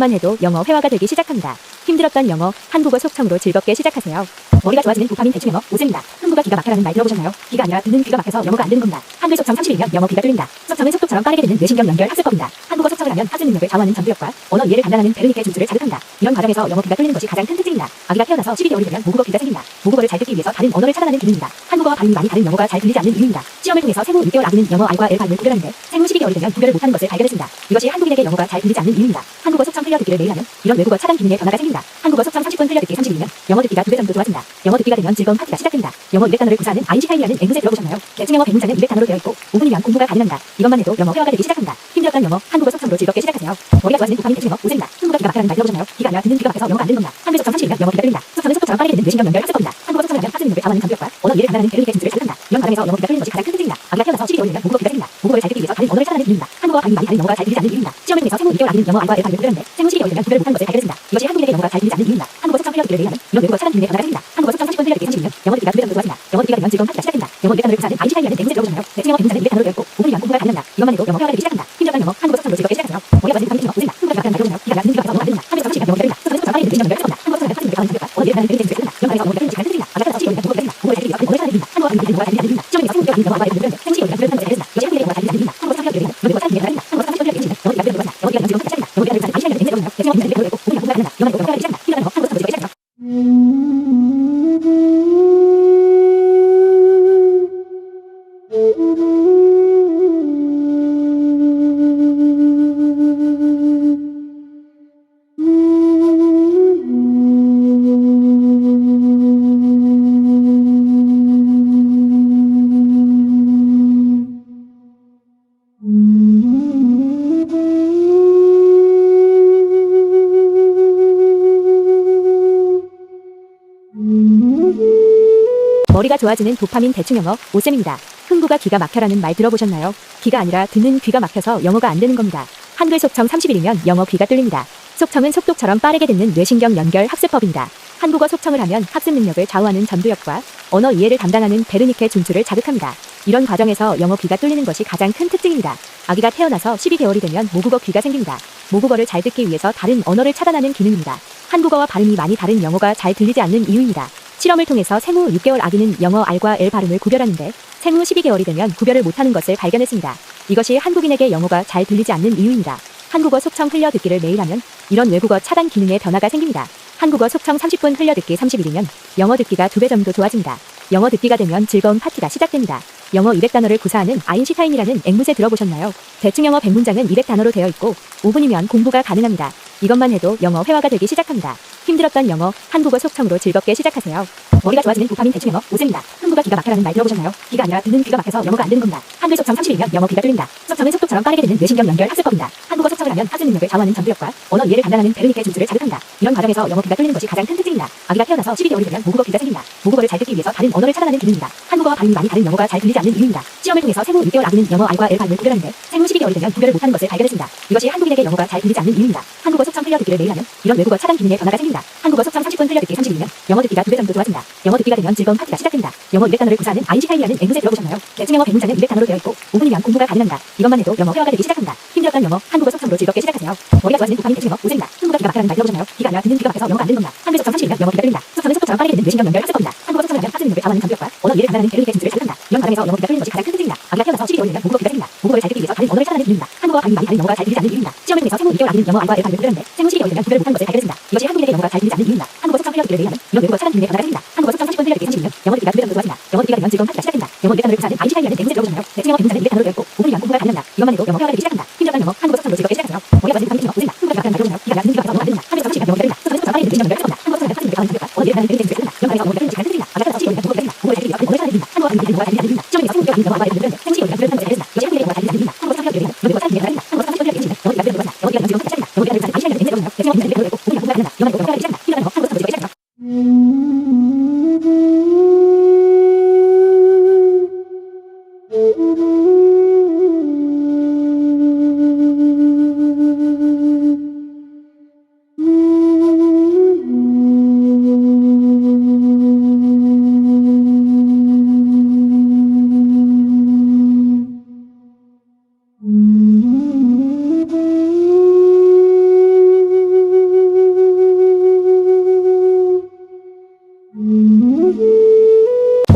회화가 되기 시작합니다. 힘들었던 영어, 한국어 속청으로 즐겁게 시작하세요. 머리가 좋아지는 도파민 대충 영어 오쌤입니다. 흥부가 기가 막혀라는 말 들어보셨나요? 기가 아니라 듣는 귀가 막혀서 영어가 안 되는 겁니다. 한글 속청 30일이면 영어 귀가 뚫린다. 속청은 속도처럼 빠르게 듣는 뇌신경 연결 학습법입니다. 한국어 속청을 하면 학습 능력을 좌우하는 전두엽과 언어 이해를 담당하는 베르니케 중추를 자극한다. 이런 과정에서 영어 귀가 뚫리는 것이 가장 큰 특징입니다. 아기가 태어나서 12개월이 되면 모국어 귀가 생긴다. 모국어를 잘 듣기 위해서 다른 언어를 차단하는 기능입니다. 한국어와 발음이 많이 다른 영어가 잘 들리지 않는 이유입니다. 시험을 통해서 생후 6개월 아기는 영어 R과 L 발음을 구별하는데 생후 12개월이 되면 구별을 못하는 것을 발견했습니다. 이것이 한국인에게 영어가 잘 들리지 않는 이유입니다. 한국어 속청 흘려듣기를 매일 하면 이런 외국어 차단 기능에 변화가 생깁니다. 한국어 속청 30분 흘려듣기 30일이면 영어 듣기가 2배 정도 좋아진다. 영어 듣기가 되면 즐거운 파티가 시작됩니다. 영어 200단어를 구사하는 아인슈타인이라는 앵무새 들어보셨나요? 대충 영어 100문장은 200단어로 되어 있고 5분이면 공부가 가능합니다. 이것만 해도 영어 회화가 되기 시작합니다. 힘들었던 영어, 한국어 속청으로 즐겁게 시작하세요. 머리가 좋아지는 도파민 대충 영어 오쌤입니다. 흥부가 기가 막혀라는 말 들어보셨나요? 기가 아니라 듣는 귀가 막혀서 영어가 안 되는 겁니다. 한글 속청 30일이면 영어 귀가 뚫린다. 속청은 속도처럼 빠르게 듣는 뇌신경 연결 학습법입니다. 한국어 속청을 하면 학습 능력을 좌우하는 전두엽과 언어 이해를 담당하는 베르니케 중추를 자극한다. 이런 과정에서 영어 귀가 뚫리는 것이 가장 큰 특징입니다. 아기가 태어나서 12개월이 되면 모국어 귀가 생긴다. 모국어를 잘 듣기 위해서 다른 언어를 차단하는 기능입니다. 한국어와 발음이 많이 다른 영어가 잘 들리지 않는 이유입니다. 시험을 통해서 생후 6개월 아기는 영어 R과 L 발음을 구별하는데 생후 12개월이 되면 구별 못하는 것을 발견했습니다. 이것이 한국인에게 영어가 잘 들리지 않는 이유입니다. 한국어 속청 흘려듣기를 매일 하면 이런 외국어 차단 기능에 변화가 생깁니다. 한국어 속청 30분 흘려듣기 30일이면 영어 듣기가 2배 정도 좋아진다. 영어 듣기가 되면 즐거운 파티가 시작됩니다. 영어 200단어를 구사하는 아인슈타인이라는 앵무새 들어보셨나요? 대충 영어 100문장은 200단어로 되어 있고 5분이면 공부가 가능합니다. 이것만 해도 영어 회화가 되기 시작합니다. 힘들었던 영어, 한국어 속청으로 즐겁게 시작하세요. 머리가 좋아지는 도파민 대충 영어 오쌤입니다. 흥부가 기가 막혀라는 말 들어보셨나요? 기가 아니라 듣는 귀가 막혀서 영어가 안 되는다. 한글 속청 30일이면 영어 귀가 뚫린다. 속청은 속도처럼 빠르게 듣는 뇌신경 연결 학습법입니다. 한국어 속청을 하면 학습 능력을 강화하는 전두엽과 언어 이해를 담당하는 베르니케 중추를 자극한다. 이런 과정에서 영어 귀가 뚫리는 것이 가장 큰 특징입니다. 아기가 태어나서 12개월이 되면 모국어가 생긴다. 모국어를 잘 듣기 위해서 다른 언어를 차단하는 기능입니다. 한국어와 발음이 다른 영어가 잘 들리지 않는 이유입니다. 시험을 통해서 생후 6개월 아기는 영어 R과 L 발음을 구별하는데 생후 12개월이 되면 구별 못하는 것을 발견했습니다. 이것이 한국인에게 영어가 잘 들리지 않는 이유입니다. 한국어 차단 기능에 변화가 생깁니다. 한국어 30분 흘려듣기 30일이면 영어 듣기가 2배 정도 좋아진다. 영어 듣기가 되면 즐거운 파티가 시작됩니다. 영어 200단어를 구사하는 아인슈타인이라는 앵무새 들어보셨나요? 대충 영어 100문장은 200단어로 되어 있고 5분이면 공부가 가능합니다. 이것만 해도 영어 회화가 되기 시작합니다. 힘들었던 영어, 한국어 속청으로 즐겁게 시작하세요. 머리가 좋아지는 도파민 대충 영어 오쌤입니다. 흥부가 기가 막혀라는 말 들어보셨나요? 기가 아니라 듣는 귀가 막혀서 영어가 안 되는 겁니다. 한글 속청 30일이면 영어 귀가 뚫립니다. 속청은 속독처럼 빠르게 듣는 뇌신경 연결 학습법입니다. 한국어 속청을 하면 학습 능력을 좌우하는 전두엽과 언어 이해를 담당하는 베르니케 중추를 자극합니다. 이런 과정에서 영어 귀가 뚫리는 것이 가장 큰 특징입니다. 아기가 태어나서 12개월이 되면 모국어 귀가 생깁니다. 모국어를 잘 듣기 위해서 다른 언어를 차단하는 기능입니다. 한국어와 발음이 많이 다른 영어가 잘 들리지 않는 이유입니다. 실험을 통해서 생후 6개월 아기는 영어 R과 L 발음을 구별하는데 생후 12개월이 되면 구별을 못하는 것을 발견했습니다. 이것이 한국인에게 영어가 잘 들리지 않는 이유입니다. 한국어 속청 흘려듣기를 매일 하면 이런 외국어 차단 기능에 변화가 생깁니다. 한국어 속청 30분 흘려듣기 30일이면 영어 듣기가 2배 정도 좋아집니다. 영어 듣기가 되면 즐거운 파티가 시작됩니다. 영어 200단어를 구사하는 아인슈타인이라는 앵무새 들어보셨나요? 대충 영어 100문장은 200단어로 되어 있고 5분이면 공부가 가능합니다. 이것만 해도 영어 회화가 되기 시작합니다. 힘들었던 영어, 한국어 속청으로 즐겁게 시작하세요. 머리가 좋아지는 도파민 대충 영어 오쌤입니다. 흥부가 기가 막혀라는 말 들어보셨나요? 기가 아니라 듣는 귀가 막혀서 영어가 안 되는 겁니다. 한글 속청 30일이면 영어 귀가 뚫립니다. 속청은 속도처럼 빠르게 듣는 뇌신경 연결 학습법입니다. 한국어 속청을 하면 학습 능력을 좌우하는 전두엽과 언어 이해를 담당하는 베르니케 준수를 자극합니다. 이런 과정에서 영어 귀가 뚫리는 것이 가장 큰 특징입니다. 아기가 태어나서 12개월이 되면 모국어 귀가 생깁니다. 모국어를 잘 듣기 위해서 다른 언어를 차단하는 기능입니다. 한국어와 발음이 많이 다른 영어가 잘 들리지 않는 이유입니다. 시험을 통해서 생후 6개월 아기는 영어 R과 L 발음을 구별하는데 생후 12개월이 되면 구별을 못하는 것을 발견했습니다. 이것이 한국인에게 영어가 잘 들리지 않는 이유입니다. 한국어 속청 흘려 듣기를 매일 하면 이런 외국어 차단 기능에 변화가 생깁니다. 한국어 속청 30분 흘려 듣기 30일이면 영어 듣기가 2배 정도 좋아집니다. 영어 듣기가 되면 즐거운 파티가 시작됩니다. 영어 200단어를 구사하는 아인슈타인이라는 앵무새 들어보셨나요? 대충 영어 100문장은 200단어로 되어 있고 5분이면 공부가 가능합니다. 이것만 해도 영어 회화가 되기 시작합니다. 힘들었던 영어, 한국어 속청으로 즐겁게 시작하세요. 머리가 좋아지는 도파민 대충 영어 오쌤입니다. 흥부가 기가 막혀라는 말 들어보셨나요? 기가 아니라 듣는 귀가 막혀서 영어가 안 되는 겁니다. 한글 속청 30일이면 영어 귀가 뚫립니다. 속청은 속도처럼 빠르게 듣는 뇌신경 연결 학습법입니다. 한국어 속청을 하면 학습 능력을 좌우하는 전두엽과 언어 이해를 담당하는 베르니케 준수를 자극합니다. 이런 과정에서 영어 귀가 뚫리는 것이 가장 큰 특징입니다. 아기가 태어나서 12개월이 되면 모국어 귀가 생깁니다. 모국어를 잘 듣기 위해서 다른 언어를 차단하는 기능입니다. 한국어와 발음이 많이 다른 영어가 잘 들리지 않는 이유입니다. 시험을 통해서 생후 6개월 아기는 영어 R과 L 발음을 구별하는데 생후 12개월이 되면 구별 못하는 것을 발견했습니다. 이것이 한국인에게 영어가 잘 들리지 않는 이유입니다. 한국어 속청 흘려 듣기를 매일 하면 이런 외국어 차단 기능에 변화가 생깁니다. 한국어 속청 30분 흘려 듣기 30일이면 영어 듣기가 2배 정도 좋아집니다. 영어 듣기가 되면 즐거운 파티가 시작됩니다. 영어 200단어를 구사하는 아인슈타인이라는 앵무새 들어보셨나요? 대충 영어 100문장은 200단어로 되어 있고 5분이면 공부가 가능합니다. 이것만 해도 영어 회화가 되기 시작합니다. 힘들었던 영어, 한국어 속청으로 즐겁게 시작하세요.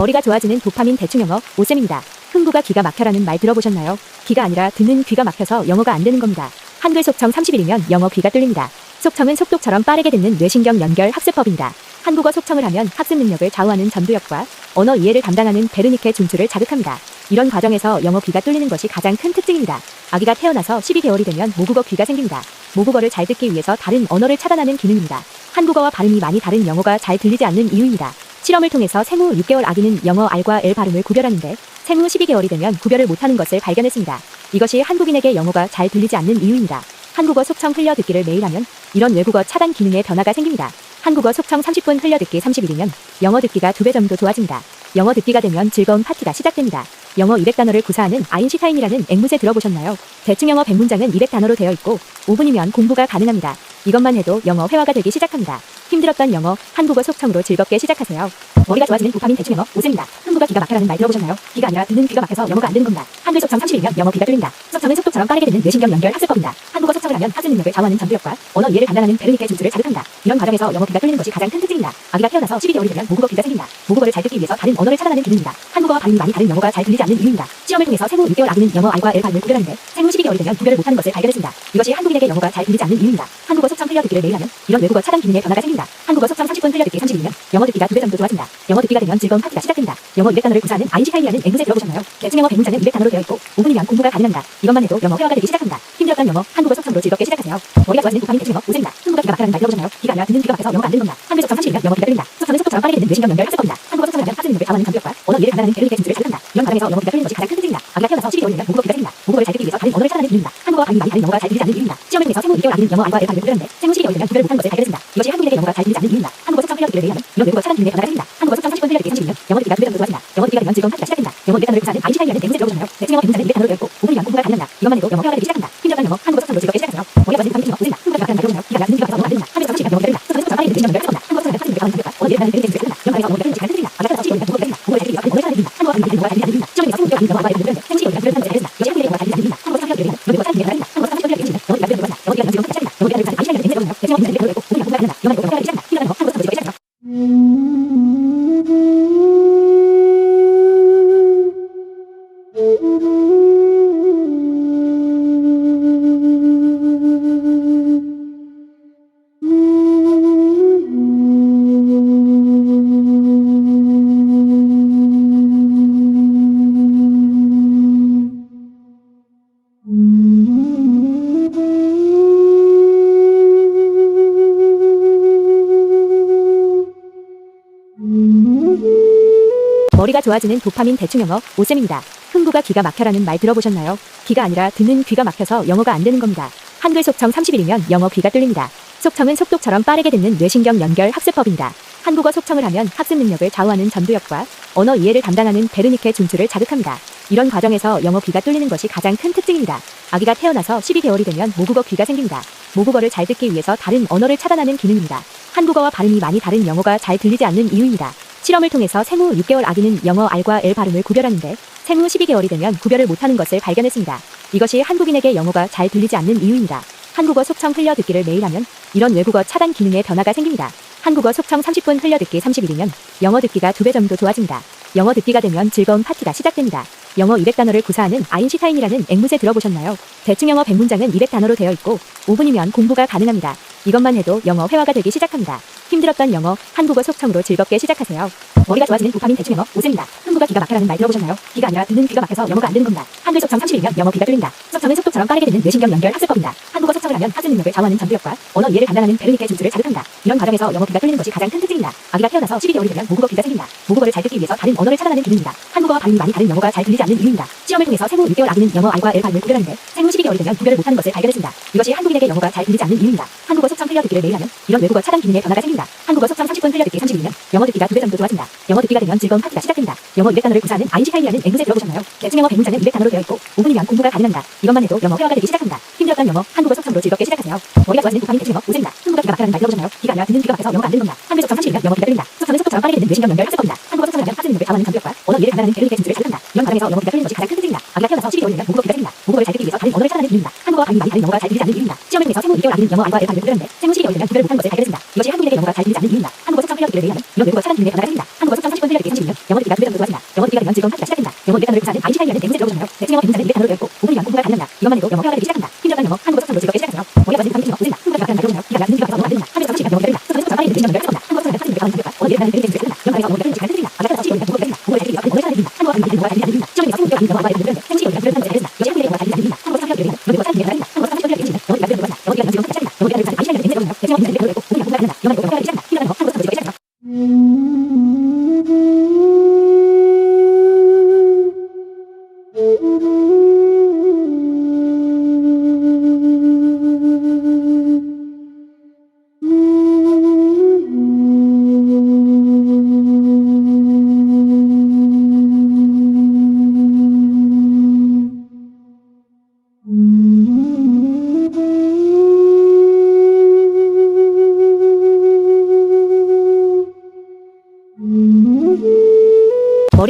머리가 좋아지는 도파민 대충 영어 오쌤입니다. 흥부가 기가 막혀라는 말 들어보셨나요? 기가 아니라 듣는 귀가 막혀서 영어가 안 됩니다. 한글 속청 30일이면 영어 귀가 뚫립니다. 속청은 속도처럼 빠르게 듣는 뇌신경 연결 학습법입니다. 한국어 속청을 하면 학습 능력을 좌우하는 전두엽과 언어 이해를 담당하는 베르니케 준수를 자극합니다. 이런 과정에서 영어 귀가 뚫리는 것이 가장 큰 특징입니다. 아기가 태어나서 12개월이 되면 모국어가 생깁니다. 모국어를 잘 듣기 위해서 다른 언어를 차단하는 기능입니다. 한국어와 발음이 영어가 잘 들리지 않는 이유입니다. 시험을 통해서 생후 6개월 아기는 영어 R과 L 발음을 구별하는데 생후 12개월이 되면 구별 못하는 것을 발견했습니다. 이것이 한국인에게 영어가 잘 들리지 않는 이유입니다. 한국어 속청 흘려 듣기를 매일 하면 이런 외국어 차단 기능에 변화가 생깁니다. 영어 듣기가 2배 정도 좋아집니다. 영어 200단어를 구사하는 아인슈타인이라는 앵무새 들어보셨나요? 대충 영어 100문장은 200단어로 되어 있고 5분이면 공부가 가능합니다. 이것만 해도 영어 회화가 되기 시작합니다. 힘들었던 영어, 한국어 속청으로 즐겁게 시작하세요. 머리가 좋아지는 도파민 대충 영어 오쌤입니다. 흥부가 기가 막혀라는 말 들어보셨나요? 기가 아니라 듣는 귀가 막혀서 영어가 안 되는 겁니다. 한글 속청 30일이면 영어 귀가 뚫립니다. 속청은 속도처럼 빠르게 듣는 뇌신경 연결 학습법입니다. 한국어 속청을 하면 학습 능력을 좌우하는 전두엽과 언어 이해를 담당하는 베르니케 준수를 자극합니다. 이런 과정에서 영어 귀가 뚫리는 것이 가장 큰 특징입니다. 아기가 태어나서 12개월이 되면 모국어 귀가 생깁니다. 모국어를 잘 듣기 위해서 다른 언어를 차단하는 기능입니다. 한국어와 발음이 많이 다른 영어가 잘 들리지 않는 이유입니다. 실험을 통해서 생후 6개월 아기는 영어 R과 L 발음을 구별하는데 생후 12개월이 되면 구별을 못하는 것을 발견했습니다. 이것이 한국인에게 영어가 잘 들리지 않는 이유입니다. 한국어 속청 흘려 듣기를 매일 하면 이런 외국어 차단 기능에 변화가 생깁니다. 한국어 속청 30분 흘려 듣기 30일이면 영어 듣기가 2배 정도 좋아집니다. 영어 듣기가 되면 즐거운 파티가 시작됩니다. 영어 200단어를 구사하는 아인슈타인이라는 앵무새 들어보셨나요? 대충 영어 100문장은 200단어로 되어 있고 5분이면 공부가 가능합니다. 이것만 해도 영어 회화가 되기 시작합니다. 힘들었던 영어, 한국어 속청으로 즐겁게 시작하세요. 머리가 좋아지는 도파민 대충 영어 오쌤입니다. 흥부가 기가 막혀라는 말 들어보셨나요? 기가 아니라 듣는 귀가 막혀서 영어가 안 되는 겁니다. 한글 속청 30일이면 영어 귀가 뚫립니다. 속청은 속도처럼 빠르게 듣는 뇌신경 연결 학습법입니다. 한국어 속청을 하면 학습 능력을 좌우하는 전두엽과 언어 이해를 담당하는 베르니케 준수를 자극합니다. 이런 과정에서 영어 귀가 뚫리는 것이 가장 큰 특징입니다. 아기가 태어나서 12개월이 되면 모국어 귀가 생깁니다. 모국어를 잘 듣기 위해서 다른 언어를 차단하는 기능입니다. 한국어와 발음이 많이 다른 영어가 잘 들리지 않는 이유입니다. 시험을 통해서 생후 6개월 아기는 영어 R과 L 발음을 구별하는데 생후 12개월이 되면 구별을 못하는 것을 발견했습니다. 이것이 한국인에게 영어가 잘 들리지 않는 이유입니다. 한국어 속청 흘려 듣기를 매일 하면 이런 외국어 차단 기능에 변화가 생깁니다. 한국어 속청 30분 흘려 듣기 30일이면 영어 듣기가 2배 정도 좋아집니다. 영어 듣기가 되면 즐거운 파티가 시작됩니다. 영어 200단어를 구사하는 아인슈타인이라는 앵무새 들어보셨나요? 대충 영어 100문장은 200단어로 되어 있고 5분이면 공부가 가능합니다. 이것만 해도 영어 회화가 되기 시작합니다. 힘들었던 영어, 한국어 속청으로 즐겁게 시작하세요. 머리가 좋아지는 도파민 대충 영어 오쌤입니다. 흥부가 기가 막혀라는 말 들어보셨나요? 기가 아니라 듣는 귀가 막혀서 영어가 안 되는 겁니다. 한글 속청 30일이면 영어 귀가 뚫립니다. 속청은 속도처럼 빠르게 듣는 뇌신경 연결 학습법입니다. 한국어 속청을 하면 학습 능력을 좌우하는 전두엽과 언어 이해를 담당하는 베르니케 준수를 자극합니다. 이런 과정에서 영어 귀가 뚫리는 것이 가장 큰 특징입니다. 아기가 태어나서 12개월이 되면 모국어 귀가 생깁니다. 모국어를 잘 듣기 위해서 다른 언어를 차단하는 기능입니다. 한국어와 발음이 많이 다른 영어가 잘 들리지 않는 이유입니다. 시험을 통해서 생후 6개월 아기는 영어 R과 L 발음을 구별하는데 생후 12개월이 되면 구별 못하는 것을 발견했습니다. 이것이 한국인에게 영어가 잘 들리지 않는 이유입니다. 한국어 속청 흘려 듣기를 매일 하면 이런 외국어 차단 기능에 변화가 생깁니다. 한국어 속청 30분 흘려 듣기 30일이면 영어 듣기가 2배 정도 좋아집니다. 영어 듣기가 되면 즐거운 파티가 시작됩니다. 영어 200단어를 구사하는 아인슈타인이라는 앵무새 들어보셨나요? 대충 영어 100문장은 200단어로 되어 있고 5분이면 공부가 가능합니다. 이것만 해도 영어 회화가 되기 시작합니다. 힘들었던 영어, 한국어 속청으로 즐겁게 시작하세요. 머리가 좋아지는 도파민 대충 영어 오쌤입니다. 흥부가 기가 막혀라는 말 들어보셨나요? 기가 아니라 듣는 귀가 막혀서 영어가 안 됩니다. 한글 속청 30일이면 영어 귀가 뚫립니다. 속청은 속도처럼 빠르게 듣는 뇌신경 연결 학습법입니다. 한국어 속청을 하면 학습 능력을 좌우하는 전두엽과 언어 이해를 담당하는 베르니케 준수를 자극합니다. 이런 과정에서 영어 귀가 뚫리는 것이 가장 큰 특징입니다. 아기가 태어나서 12개월이 되면 모국어가 생깁니다. 모국어를 잘 듣기 위해서 다른 언어를 차단하는 기능입니다. 한국어와 발음이 영어가 잘 들리지 않는 이유입니다. 시험을 통해서 생후 6개월 아기는 영어 R과 L 발음을 구별하는데 생후 12개월이 되면 구별 못하는 것을 발견했습니다. 이것이 한국인에게 영어가 잘 들리지 않는 이유입니다. 한국어 속청 흘려 듣기를 매일 하면 이런 외국어 차단 기능에 변화가 생깁니다. 한국어 속청 30분 흘려 듣기 30일이면 영어 듣기가 되면 즐거운 파티가 시작됩니다. 영어 200단어를 구사하는 아인슈타인이라는 앵무새 들어보셨나요? 대충 영어 100문장은 200단어로 되어 있고 5분이면 공부가 가능합니다. 이것만 해도 영어 회화가 되기 시작합니다. 힘들었던 영어, 한국어 속청으로 즐겁게 시작하세요. 머리가 좋아지는 도파민 대충 영어 오쌤입니다. 흥부가 기가 막혀라는 말 들어보셨나요? 기가 아니라 듣는 귀가 막혀서 영어가 안 되는 겁니다. 한글 속청 30일이면 영어 귀가 뚫립니다. 속청은 속독처럼 빠르게 듣는 뇌신경 연결 학습법입니다. 한국어 속청을 하면 학습 능력을 좌우하는 전두엽과 언어 이해를 담당하는 베르니케 중추를 자극합니다. 이런 과정에서 영어 귀가 뚫리는 것이 가장 큰 특징입니다. 아기가 태어나서 12개월이 되면 모국어 귀가 생깁니다. 모국어를 잘 듣기 위해서 다른 언어를 차단하는 기능입니다. 한국어와 발음이 많이 다른 영어가 잘 들리지 않는 이유입니다. 실험을 통해서 생후 6개월 아기는 영어 R과 L 발음을 구별하는데 생후 12개월이 되면 구별을 못하는 것을 발견했습니다. 이것이 한국인에게 영어가 잘 들리지 않는 이유입니다. 한국어 속청 흘려듣기를 매일 하면 이런 외국어 차단 기능에 변화가 생깁니다. 한국어 속청 30분 흘려듣기 30일이면 영어 듣기가 2배 정도 좋아집니다. 영어 듣기가 되면 즐거운 파티가 시작됩니다. 영어 200단어를 구사하는 아인슈타인이라는 앵무새 들어보셨나요? 대충 영어 100문장은 200단어로 되어 있고 5분이면 공부가 가능합니다. 이것만 해도 영어 회화가 되기 시작합니다. 힘들었던 영어, 한국어 속청으로 즐겁게 시작하세요. 머리가 좋아지는 도파민 대충 영어 오쌤입니다. 흥부가 기가 막혀라는 말 들어보셨나요? 기가 아니라 듣는 귀가 막혀서 영어가 안 되는 겁니다. 한글 속청 30일이면 영어 귀가 뚫립니다. 속청은 속도처럼 빠르게 듣는 뇌신경 연결 학습법입니다. 한국어 속청을 하면 학습 능력을 좌우하는 전두엽과 언어 이해를 담당하는 베르니케 중추를 자극합니다. 이런 과정에서 영어 귀가 뚫리는 것이 가장 큰 특징입니다. 아기가 태어나서 12개월이 되면 모국어 귀가 생깁니다. 모국어를 잘 듣기 위해서 다른 언어를 차단하는 기능입니다. 한국어와 발음이 많이 다른 영어가 잘 들리지 않는 이유입니다. 실험을 통해서 생후 6개월 아기는 영어 R과 L 발음을 구별하는데 생후 12개월이 되면 구별을 못하는 것을 발견했습니다. 이것이 한국인에게 영어가 잘 들리지 않는 이유입니다. 한국어 속청 흘려듣기를 매일 하면 이런 외국어 차단 기능에 변화가 생깁니다. 한국어 속청 30분 흘려듣기 30일이면 영어 듣기가 2배 정도 좋아집니다. 영어 듣기가 되면 즐거운 파티가 시작됩니다. 영어 200단어를 구사하는 아인슈타인이라는 앵무새 들어보셨나요? 대충 영어 100문장은 200단어로 되어 있고 5분이면 공부가 가능합니다. 이것만 해도 영어 회화가 되기 시작합니다. 힘들었던 영어, 한국어 속청으로 즐겁게 시작하세요. 머리가 좋아지는 도파민 대충 영어 오쌤입니다. 흥부가 기가 막혀라는 말 들어보셨나요? 기가 아니라 듣는 귀가 막혀서 영어가 안 되는 겁니다. 한글 속청 30일이면 영어 귀가 뚫립니다. 속청은 속도처럼 빠르게 듣는 뇌신경 연결 학습법입니다. 한국어 속청을 하면 학습 능력을 좌우하는 전두엽과 언어 이해를 담당하는 베르니케 중추를 자극합니다. 이런 과정에서 영어 귀가 뚫리는 것이 가장 큰 특징입니다. 아기가 태어나서 12개월이 되면 모국어 귀가 생깁니다. 모국어를 잘 듣기 위해서 다른 언어를 차단하는 기능입니다. 한국어와 발음이 많이 다른 영어가 잘 들리지 않는 이유입니다. 시험을 통해서 생후 6개월 아기는 영어 R과 L 발음을 구별하는데 생후 12개월이 되면 구별 못하는 것을 발견했습니다. 이것이 한국인에게 영어가 잘 들리지 않는 이유입니다. 한국어 속청 흘려듣기를 매일 하면 이런 외국어 차단 기능에 변화가 생깁니다. 한국어 속청 30분 흘려듣기 30일이면 영어 듣기가 2배 정도 좋아집니다. 영어 듣기가 되면 즐거운 파티가 시작됩니다. 영어 200단어를 구사하는 아인슈타인이라는 앵무새 들어보셨나요? 대충 영어 100문장은 200단어로 되어 있고 5분이면 공부가 가능합니다. 이것만 해도 영어 회화가 되기 시작합니다. 힘들었던 영어, 한국어 속청으로 즐겁게 시작하세요.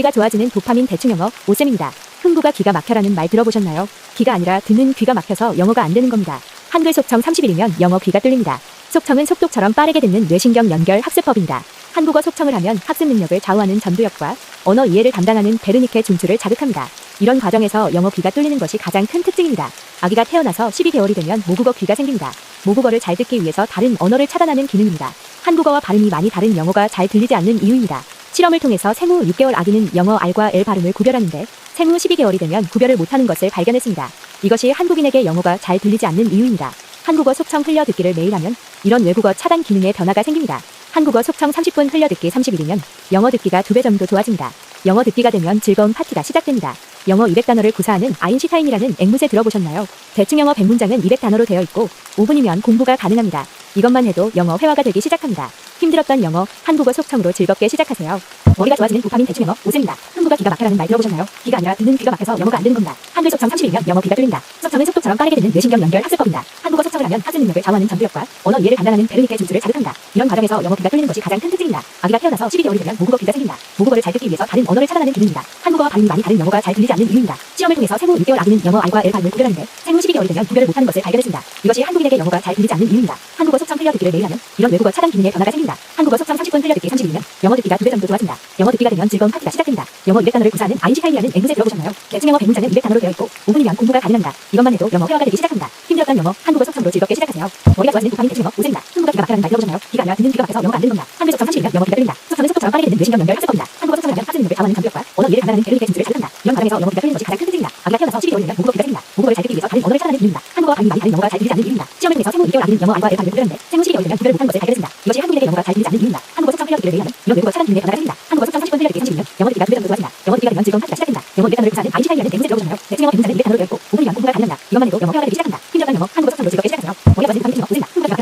머리가 좋아지는 도파민 대충 영어 오쌤입니다. 흥부가 기가 막혀라는 말 들어보셨나요? 기가 아니라 듣는 귀가 막혀서 영어가 안 됩니다. 한글 속청 30일이면 영어 귀가 뚫립니다. 속청은 속도처럼 빠르게 듣는 뇌신경 연결 학습법입니다. 한국어 속청을 하면 학습 능력을 좌우하는 전두엽과 언어 이해를 담당하는 베르니케 중추를 자극합니다. 이런 과정에서 영어 귀가 뚫리는 것이 가장 큰 특징입니다. 아기가 태어나서 12개월이 되면 모국어가 생깁니다. 모국어를 잘 듣기 위해서 다른 언어를 차단하는 기능입니다. 한국어와 발음이 많이 다른 영어가 잘 들리지 않는 이유입니다. 시험을 통해서 생후 6개월 아기는 영어 R과 L 발음을 구별하는데 생후 12개월이 되면 구별 못하는 것을 발견했습니다. 이것이 한국인에게 영어가 잘 들리지 않는 이유입니다. 한국어 속청 흘려듣기를 매일 하면 이런 외국어 차단 기능에 변화가 생깁니다. 영어 200단어를 구사하는 영어 듣기가 되면 즐거운 파티가 시작됩니다. 영어 200단어를 구사하는 아인슈타인이라는 앵무새 들어보셨나요? 대충 영어 100문장은 200단어로 되어 있고 5분이면 공부가 가능합니다. 이것만 해도 영어 회화가 되기 시작합니다. 힘들었던 영어, 한국어 속청으로 즐겁게 시작하세요. 머리가 좋아지는 도파민 대충 영어 오쌤입니다. 흥부가 기가 막혀라는 말 들어보셨나요? 기가 아니라 듣는 귀가 막혀서 영어가 안 되는 겁니다. 한글 속청 30일이면 영어 귀가 뚫립니다. 속청은 속독처럼 빠르게 듣는 뇌신경 연결 학습법입니다. 한국어 속청을 하면 학습 능력을 좌우하는 전두엽과 언어 이해를 담당하는 베르니케 중추를 자극합니다. 이런 과정에서 영어 귀가 뚫리는 것이 가장 큰 특징입니다. 아기가 태어나서 12개월이 되면 모국어 귀가 생깁니다. 모국어를 잘 듣기 위해서 다른 언어를 차단하는 기능입니다. 한국어와 발음이 많이 다른 영어가 잘 들리지 않는 이유입니다. 실험을 통해서 생후 6개월 아기는 영어 R과 L 발음을 구별하는데 생후 12개월이 되면 구별을 못하는 것을 발견했습니다. 이것이 한국인에게 영어가 잘 들리지 않는 이유입니다. 한국어 속청 흘려듣기를 매일 하면 이런 외국어 차단 기능에 변화가 생깁니다. 한국어 속청 30분 흘려듣기 30일이면 영어 듣기가 2배 정도 좋아집니다. 영어 듣기가 되면 즐거운 파티가 시작됩니다. 영어 200단어를 구사하는 아인슈타인이라는 앵무새 들어보셨나요? 대충 영어 100문장은 200단어로 되어 있고 5분이면 공부가 가능합니다. 이것만 해도 영어 회화가 되기 시작합니다. 힘들었던 영어, 한국어 속청으로 즐겁게 시작하세요. 머리가 좋아지는 도파민 대충 영어 오쌤입니다. 흥부가 기가 막혀라는 말 들어보셨나요? 기가 아니라 듣는 귀가 막혀서 영어가 안 되는 겁니다. 한글 속청 30일이면 영어 귀가 뚫립니다. 속청은 속도처럼 빠르게 듣는 뇌신경 연결 학습법입니다. 한국어 속청을 하면 학습 능력을 좌우하는 전두엽과 언어 이해를 담당하는 베르니케 중추를 자극합니다. 이런 과정에서 영어 귀가 뚫리는 것이 가장 큰 특징입니다. 아기가 태어나서 12개월이 되면 모국어 귀가 생깁니다. 모국어를 잘 듣기 위해서 다른 언어를 차단하는 기능입니다. 한국어와 발음이 많이 다른 영어가 잘 들리지 않는 이유입니다. 시험을 통해서 생후 6개월 아기는 영어 R과 L 발음을 구별하는데 생후 12개월이 되면 구별을 못하는 것을 발견했습니다. 이것이 한국인에게 영어가 잘 들리지 않는 이유입니다. 한국어 속청 흘려듣기를 매일 하면 이런 외국어 차단 기능에 변화가 생깁니다. 한국어 속청 30분 흘려듣기 30일이면 영어 듣기가 2배 정도 좋아집니다. 영어 듣기가 되면 즐거운 파티가 시작됩니다. 영어 200단어를 구사하는 아인슈타인이라는 앵무새 들어보셨나요? 대충 영어 100문장은 200단어로 되어 있고 5분이면 공부가 가능합니다. 이것만 해도 영어 회화가 되기 시작합니다. 힘들었던 영어, 한국어 속청으로 즐겁게 시작하세요. 머리가 좋아지는 도파민 대충 영어 오쌤입니다. 흥부가 기가 막혀라는 말 들어보셨나요? 기가 아니라 듣는 귀가 막혀서 영어가 안 되는 겁니다. 한글 속청 30일이면 영어 귀가 뚫립니다. 속청은 속도처럼 빠르게 듣는 뇌신경 연결 학습법입니다. 한국어 속청을 하면 학습 능력을 좌우하는 전두엽과 언어 이해를 담당하는 베르니케 중추를 자극합니다. 이런 과정에서 영어 귀가 뚫리는 것이 가장 큰 특징입니다. 아기가 태어나서 12개월이 되면 모국어 귀가 생깁니다. 모국어를 잘 듣기 위해서 다른 언어를 차단하는 기능입니다. 한국어와 발음이 많이 다른 영어가 잘 들리지 않는 이유입니다. 시험을 통해서 생후 6개월 아기는 영어 R과 L 발음을 구별하는데 생후 12개월이 되면 구별 못하는 것을 발견했습니다. 이것이 한국인에게 영어가 잘 들리지 않는 이유입니다. 한국어 속청 흘려듣기를 매일 하면 이런 외국어 차단 기능에 변화가 생깁니다. 한국어 속청 30분 흘려듣기 30일이면 영어 듣기가 2배 정도 좋아진다. 영어 듣기가 되면 즐거운 파티가 시작된다. 영어 200단어를 구사하는 아인슈타인이라는 앵무새 들어보셨나요? 대충 영어 100문장은 200단어로 되어 있고 5분이면 공부가 가능하다. 이것만 해도 영어 회화가 되기 시작한다. 힘들었던 영어 한국어 속성으로 즐겁게 시작하세요. 머리가 좋아진 도파민 대충 영어 오진다.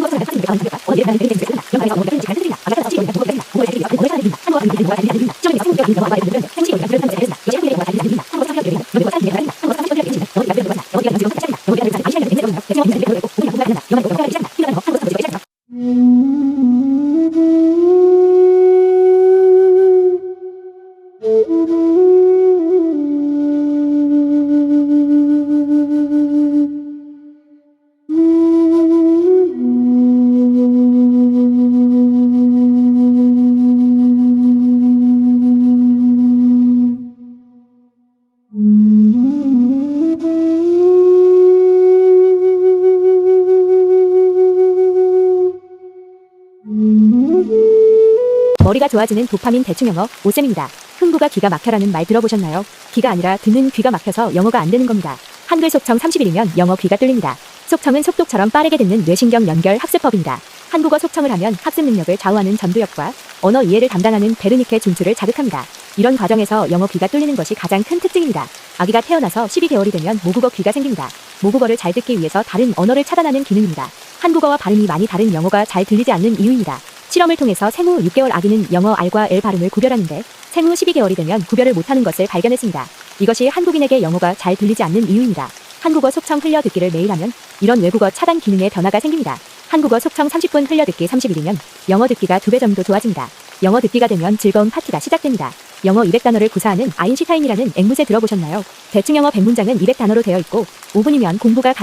흥부가 기가 막히는 말 들어보셨나요? 기가 아니라 듣는 귀가 막혀서 영어가 안 들린다. 한글에서 30시간 영어 기다린다. 속성은 속성 빠르게 듣는 시간 연결 한국어 속성을 하는 파티를 가는 장벽과 언어 이해를 하는 배를 연결 이런 말에서 영어 기가 흐르는 시간 아가 따라서 10시간 공부가 기다린다. 공부를 잘 듣기 위해서 오래 시간을 들린다. 한국어 발음이 들리는 영어가 잘 들리지 않는 시험에서 생시간 영어 알고 있는 생시간 영어 알고 있는 영어가 잘 들리지 않는 이유는 한국어 성격 기회가 있다. 한국어 성격 기회가 있다. 한국어 30번 들려야 되지. 영어 기가 되면 즐거운 시작이다. 영어 기가 되면 즐거운 시작이다. 대충 영어 100단어를 구사하는 대충 영어 100단어로 되어 있고 5분이면 공부가 가능하다. 이것만 해도 영어 회화가 되기 시작한다. 힘들었던 영어 한국어 속성으로 즐겁게 시작한다. 머리가 좋아지는 도파민 대충 영어 오쌤입니다. 흥부가 기가 막혀라는 말 들어보셨나요? 기가 아니라 듣는 귀가 막혀서 영어가 안 되는 겁니다. 한글 속청 30일이면 영어 귀가 뚫립니다. 속청은 속독처럼 빠르게 듣는 뇌신경 연결 학습법입니다. 한국어 속청을 하면 학습 능력을 좌우하는 전두엽과 언어 이해를 담당하는 베르니케 중추를 자극합니다. 이런 과정에서 영어 귀가 뚫리는 것이 가장 큰 특징입니다. 아기가 태어나서 12개월이 되면 모국어 귀가 생깁니다. 모국어를 잘 듣기 위해서 다른 언어를 차단하는 기능입니다. 한국어와 발음이 많이 다른 영어가 잘 들리지 않는 이유입니다. 실험을 통해서 생후 6개월 아기는 영어 R과 L 발음을 구별하는데 생후 12개월이 되면 구별을 못하는 것을 발견했습니다. 이것이 한국인에게 영어가 잘 들리지 않는 이유입니다. 한국어 속청 흘려듣기를 매일 하면 이런 외국어 차단 기능에 변화가 생깁니다. 한국어 속청 30분 흘려듣기 30일이면 영어 듣기가 2배 정도 좋아집니다. 영어 듣기가 되면 즐거운 파티가 시작됩니다. 영어 200단어를 구사하는 아인슈타인이라는 앵무새 들어보셨나요? 대충 영어 100문장은 200단어로 되어 있고 5분이면 공부가 가능합니다.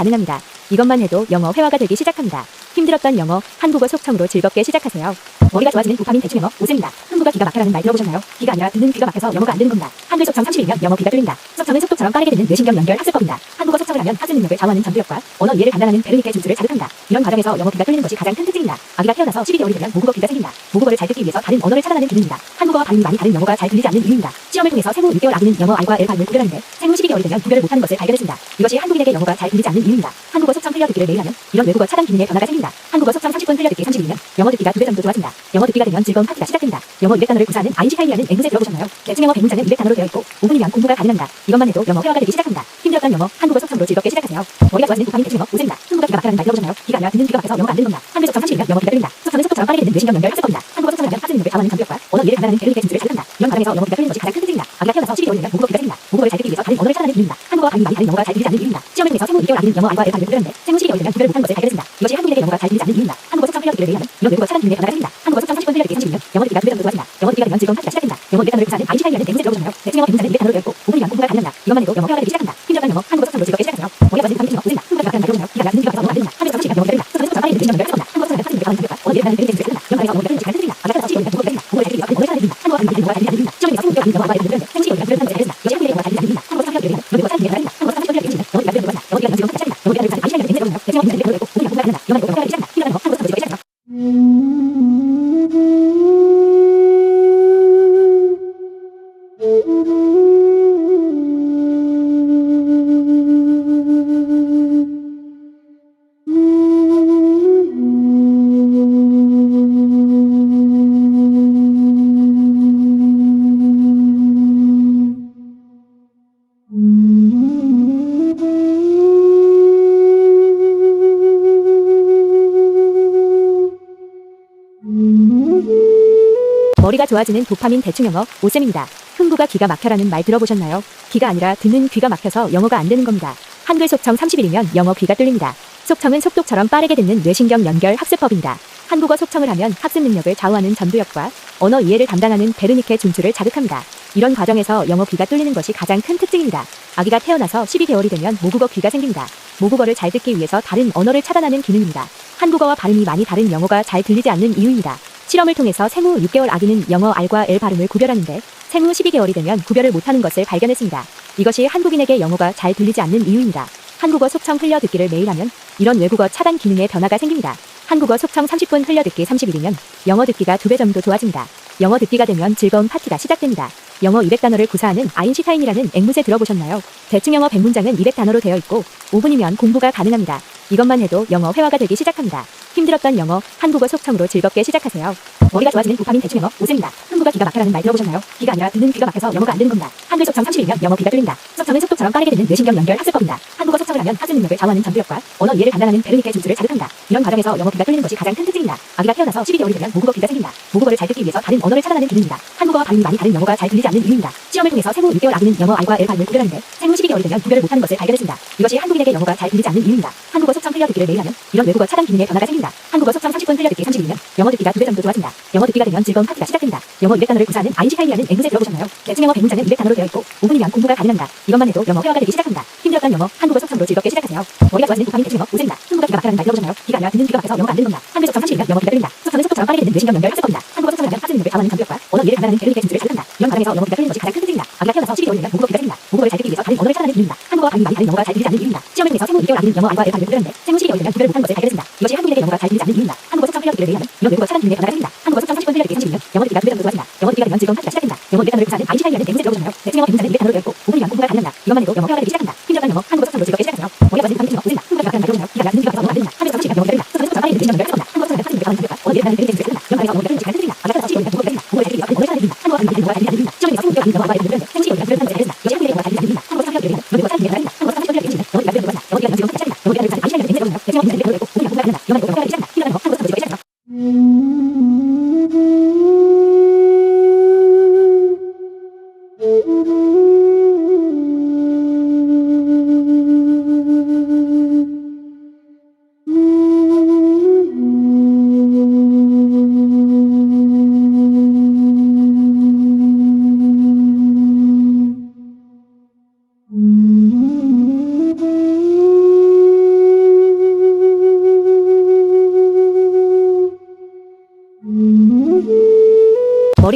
이것만 해도 영어 회화가 되기 시작합니다. 힘들었던 영어, 한국어 속청으로 즐겁게 시작하세요. 머리가 좋아지는 도파민 대충 영어 오쌤입니다. 흥부가 기가 막혀라는 말 들어보셨나요? 기가 아니라 듣는 귀가 막혀서 영어가 안 되는 겁니다. 한글 속청 30일이면 영어 귀가 뚫립니다. 속청은 속도처럼 빠르게 듣는 뇌신경 연결 학습법입니다. 한국어 속청을 하면 학습 능력을 좌우하는 전두엽과 언어 이해를 담당하는 베르니케 중추를 자극합니다. 이런 과정에서 영어 귀가 뚫리는 것이 가장 큰 특징입니다. 아기가 태어나서 12개월이 되면 모국어 귀가 생깁니다. 모국어를 잘 듣기 위해서 다른 언어를 차단하는 기능입니다. 한국어와 발음이 많이 다른 영어가 잘 들리지 않는 이유입니다. 실험을 통해서 생후 6개월 아기는 영어 R과 L 발음을 구별하는데 생후 12개월이 되면 구별을 못하는 것을 발견했습니다. 이것이 한국인에게 영어가 잘 들리지 않는 이유입니다. 한국어 속청 흘려듣기를 매일 하면 이런 외국어 차단 기능에 변화가 생깁니다. 한국어 속청 30분 흘려듣기 30일이면 영어 듣기가 2배 정도 좋아진다. 영어 듣기가 되면 즐거운 파티가 시작됩니다. 영어 200단어를 구사하는 아인슈타인이라는 앵무새 들어보셨나요? 대충 영어 100문장은 200단어로 되어 있고 5분이면 공부가 가능합니다. 이것만 해도 영어 회화가 되기 시작합니다. 힘들었던 영어, 한국어 속청으로 즐겁게 시작하세요. 머리가 좋아지는 도파민 대충 영어 오쌤입니다. 흥부가 기가 막혀라는 말 들어보셨나요? 기가 아니라 듣는 귀가 막혀서 영어가 안 되는 겁니다. 한글 속청 30일이면 영어 귀가 뚫립니다. 속청은 속도처럼 빠르게 듣는 뇌신경 연결 학습법입니다. 한국어 속청을 하면 학습 능력을 좌우하는 전두엽과 언어 이해를 담당하는 베르니케 중추를 자극합니다. 이런 과정에서 영어 귀가 뚫리는 것이 가장 큰 특징입니다. 아기가 태어나서 12개월이 되면 모국어 귀가 생깁니다. 모국어를 잘 듣기 위해서 다른 언어를 차단하는 기능입니다. 한국어와 발음이 많이 다른 영어가 잘 들리지 않는 이유입니다. 실험을 통해서 생후 6개월 아기는 영어 R과 L 발음을 구별하는데 생후 12개월이 되면 구별 못하는 것을 발견했습니다. 이것이 한국인에게 영어가 잘 들리지 않는 이유입니다. 한국어 속청 흘려듣기를 매일 하면 이런 외국어 차단 기능에 변화가 생깁니다. 한국어 속청 30분 흘려듣기 30일이면 영어 듣기가 2배 정도 좋아진다. 영어 듣기가 되면 즐거운 파티가 시작됩니다. 영어 200단어를 구사하는 아인슈타인이라는 앵무새 들어보셨나요? 대충 영어 100문장은 200단어로 되어 있고 5분이면 공부가 가능합니다. 이것만 해도 영어 회화가 되기 시작합니다. 힘들었던 영어, 한국어 속청으로 즐겁게 시작하세요. 머리가 좋아지는 도파민 대충 영어 오쌤입니다. 흥부가 기가 막혀라는 말 들어보셨나요? 기가 아니라 듣는 귀가 막혀서 영어가 안 들립니다. 한글 속청 30일이면 영어 귀가 뚫립니다. 속청은 속도처럼 빠르게 듣는 뇌신경 연결 학습법입니다. 한국어 속청을 하면 학습 능력을 좌우하는 전두엽과 언어 이해를 담당하는 베르니케 중추를 자극합니다. 이런 과정에서 영어 귀가 뚫리는 것이 가장 큰 특징입니다. 아기가 태어나서 12개월이 되면 모국어가 생깁니다. 모국어를 잘 듣기 위해서 다른 언어를 차단하는 기능입니다. 한국어와 발음이 많이 다른 영어가 잘 들리지 않는 이유입니다. 실험을 통해서 생후 6개월 아기는 영어 R과 L 발음을 구별하는데 생후 12개월이 되면 구별 못하는 것을 발견했습니다. 이것이 한국인에게 영어가 잘 들리지 않는 이유입니다. 한국어 속청 흘려듣기를 매일 하면 이런 외국어 차단 기능에 변화가 생깁니다. 영어 듣기가 2배 정도 좋아진다. 영어 듣기가 되면 즐거운 파티가 시작됩니다. 영어 200단어를 구사하는 아인슈타인이라는 앵무새 들어보셨나요? 대충 영어 100문장은 200단어로 되어 있고 5분이면 공부가 가능합니다. 이것만 해도 영어 회화가 되기 시작합니다. 힘들었던 영어, 한국어 속청으로 즐겁게 시작하세요. 머리가 좋아지는 도파민 대충 영어 오쌤입니다. 흥부가 기가 막혀라는 말 들어보셨나요? 기가 아니라 듣는 귀가 막혀서 영어가 안 되는 겁니다. 한글 속청 30일이면 영어 귀가 뚫립니다. 속청은 속독처럼 빠르게 듣는 뇌신경 연결 학습법입니다. 한국어 속청을 하면 학습 능력을 좌우하는 전두엽과 언어 이해를 담당하는 베르니케 중추를 자극합니다. 이런 과정에서 영어 귀가 뚫리는 것이 가장 큰 특징입니다. 아기가 태어나서 12개월이 되면 모국어 귀가 생깁니다. 모국어를 잘 듣기 위해서 다른 언어를 차단하는 기능입니다. 한국어와 발음이 많이 다른 영어가 잘 들리지 않는 이유입니다. 실험을 통해서 생후 6개월 아기는 영어 R과 L 발음을 구별하는데 생후 12개월이 되면 구별을 못하는 것을 발견했습니다. 이것이 한국인에게 영어가 잘 들리지 않는 이유입니다. 한국어 속청 흘려듣기를 매일 하면 이런 외국어 차단 기능에 변화가 생깁니다. 한국어 속청 30분 흘려듣기 30일이면 영어 듣기가 2배 정도 좋아집니다. 영어 듣기가 되면 즐거운 파티가 시작됩니다. 영어 200단어를 구사하는 아인슈타인이라는 앵무새 들어보셨나요? 대충 영어 100문장은 200단어로 되어 있고 5분이면 공부가 가능합니다. 이것만 해도 영어 회화가 되기 시작합니다. 힘들었던 영어, 한국어 속청으로 즐겁게 시작하세요. 머리가 좋아지는 도파민 대충 영어 오쌤입니다. 흥부가 기가 막혀라는 말 들어보셨나요? 기가 아니라 듣는 귀가 막혀서 영어가 안 되는 겁니다. 한글 속청 30일이면 영어 귀가 뚫립니다. 속청은 속도처럼 빠르게 되는 뇌신경 연결 학습법입니다. 한국어 속청을 하면 학습 능력을 좌우하는 전두엽과 언어 이해를 단단하는 베르니케 준수를 자극합니다. 이런 과정에서 영어 귀가 뚫리는 것이 가장 큰 특징입니다. 아기가 태어나서 12개월이 되면 모국어 귀가 생깁니다. 모국어를 잘 듣기 위해서 다른 언어를 차단하는 기능입니다. 한국어와 발음이 많이 다른 영어가 잘 들리지 않는 이유입니다. 시험을 통해서 생후 6개월 아기는 영어 R과 L 발음을 구별하는데 생후 12개월이 되면 구별을 못하는 것을 발견했습니다. 이것이 한국인에게 영어가 잘 들리지 않는 이유입니다. 한국어 속청 흘려 듣기를 매일 하면 이런 외국어 차단 기능의 변화가 생깁니다. 한국어 속청 30분 흘려 듣기 30일이면 영어 듣기가 2배 정도 좋아집니다. 영어 듣기가 되면 즐거운 파티가 시작됩니다. 영어 200단어를 구사하는 아인슈타인이라는 앵무새 들어보셨나요? 대충 영어 100문장은 200단어로 되어 있고 5분이면 공부가 가능합니다. 이것만 해도 영어 회화가 되기 시작합니다. 힘들었던 영어, 한국어 속청으로 즐겁게 시작하세요. 머리가 좋아지는 도파민 대충 영어 오쌤입니다. 흥부가 기가 막혀라는 말 들어보셨나요? 기가 아니라 듣는 귀가 막혀서 영어가 안 되는 겁니다. 한글 속청 30일이면 영어 귀가 뚫립니다. 속청은 속도처럼 빠르게 되는 뇌신경 연결 학습법입니다. 한국어 속청을 하면 학습 능력을 좌우하는 전두엽과 언어 이해를 단단하는 베르니케 준수를 자극합니다. 이런 과정에서 영어 귀가 뚫리는 것이 가장 큰 특징입니다. 아기가 태어나서 12개월이 되면 모국어 귀가 생깁니다. 모국어를 잘 듣기 위해서 다른 언어를 차단하는 기능입니다. 한국어와 발음이 많이 다른 영어가 잘 들리지 않는 이유입니다. 시험을 통해서 생후 6개월 아기는 영어 R과 L 발음을 구별하는데 생후 12개월이 되면 구별 못하는 것을 발견했습니다. 이것이 한국인에게 영어가 잘 들리지 않는 이유입니다. 한국어 속청 흘려 듣기를 매일 하면 이런 외국어 차단 기능의 변화가 생깁니다. 한국어 속청 30분 흘려 듣기 30일이면 영어 듣기가 2배 정도 좋아집니다. 영어 듣기가 되면 즐거운 파티가 시작됩니다. 영어 200단어를 구사하는 아인슈타인이라는 앵무새 들어보셨나요? 대충 영어 100문장은 200단어로 되어 있고 5분이면 공부가 가능합니다. 이것만 해도 영어 회화가 되기 시작합니다. 힘들었던 영어, 한국어 속청으로 즐겁게 시작하세요.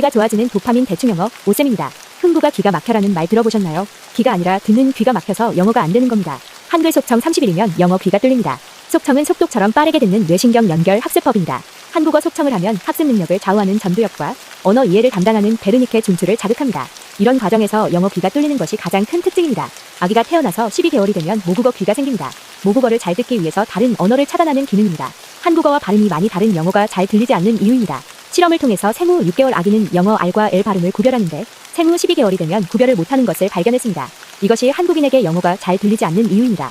머리가 좋아지는 도파민 대충 영어 오쌤입니다. 흥부가 기가 막혀라는 말 들어보셨나요? 기가 아니라 듣는 귀가 막혀서 영어가 안 됩니다. 한글 속청 30일이면 영어 귀가 뚫립니다. 속청은 속도처럼 빠르게 되는 뇌신경 연결 학습법입니다. 한국어 속청을 하면 학습 능력을 좌우하는 전두엽과 언어 이해를 단단하는 베르니케 준수를 자극합니다. 이런 과정에서 영어 귀가 뚫리는 것이 가장 큰 특징입니다. 아기가 태어나서 12개월이 되면 모국어가 생깁니다. 모국어를 잘 듣기 위해서 다른 언어를 차단하는 기능입니다. 한국어와 발음이 많이 다른 영어가 잘 들리지 않는 이유입니다. 시험을 통해서 생후 6개월 아기는 영어 R과 L 발음을 구별하는데 생후 12개월이 되면 구별 못하는 것을 발견했습니다. 이것이 한국인에게 영어가 잘 들리지 않는 이유입니다.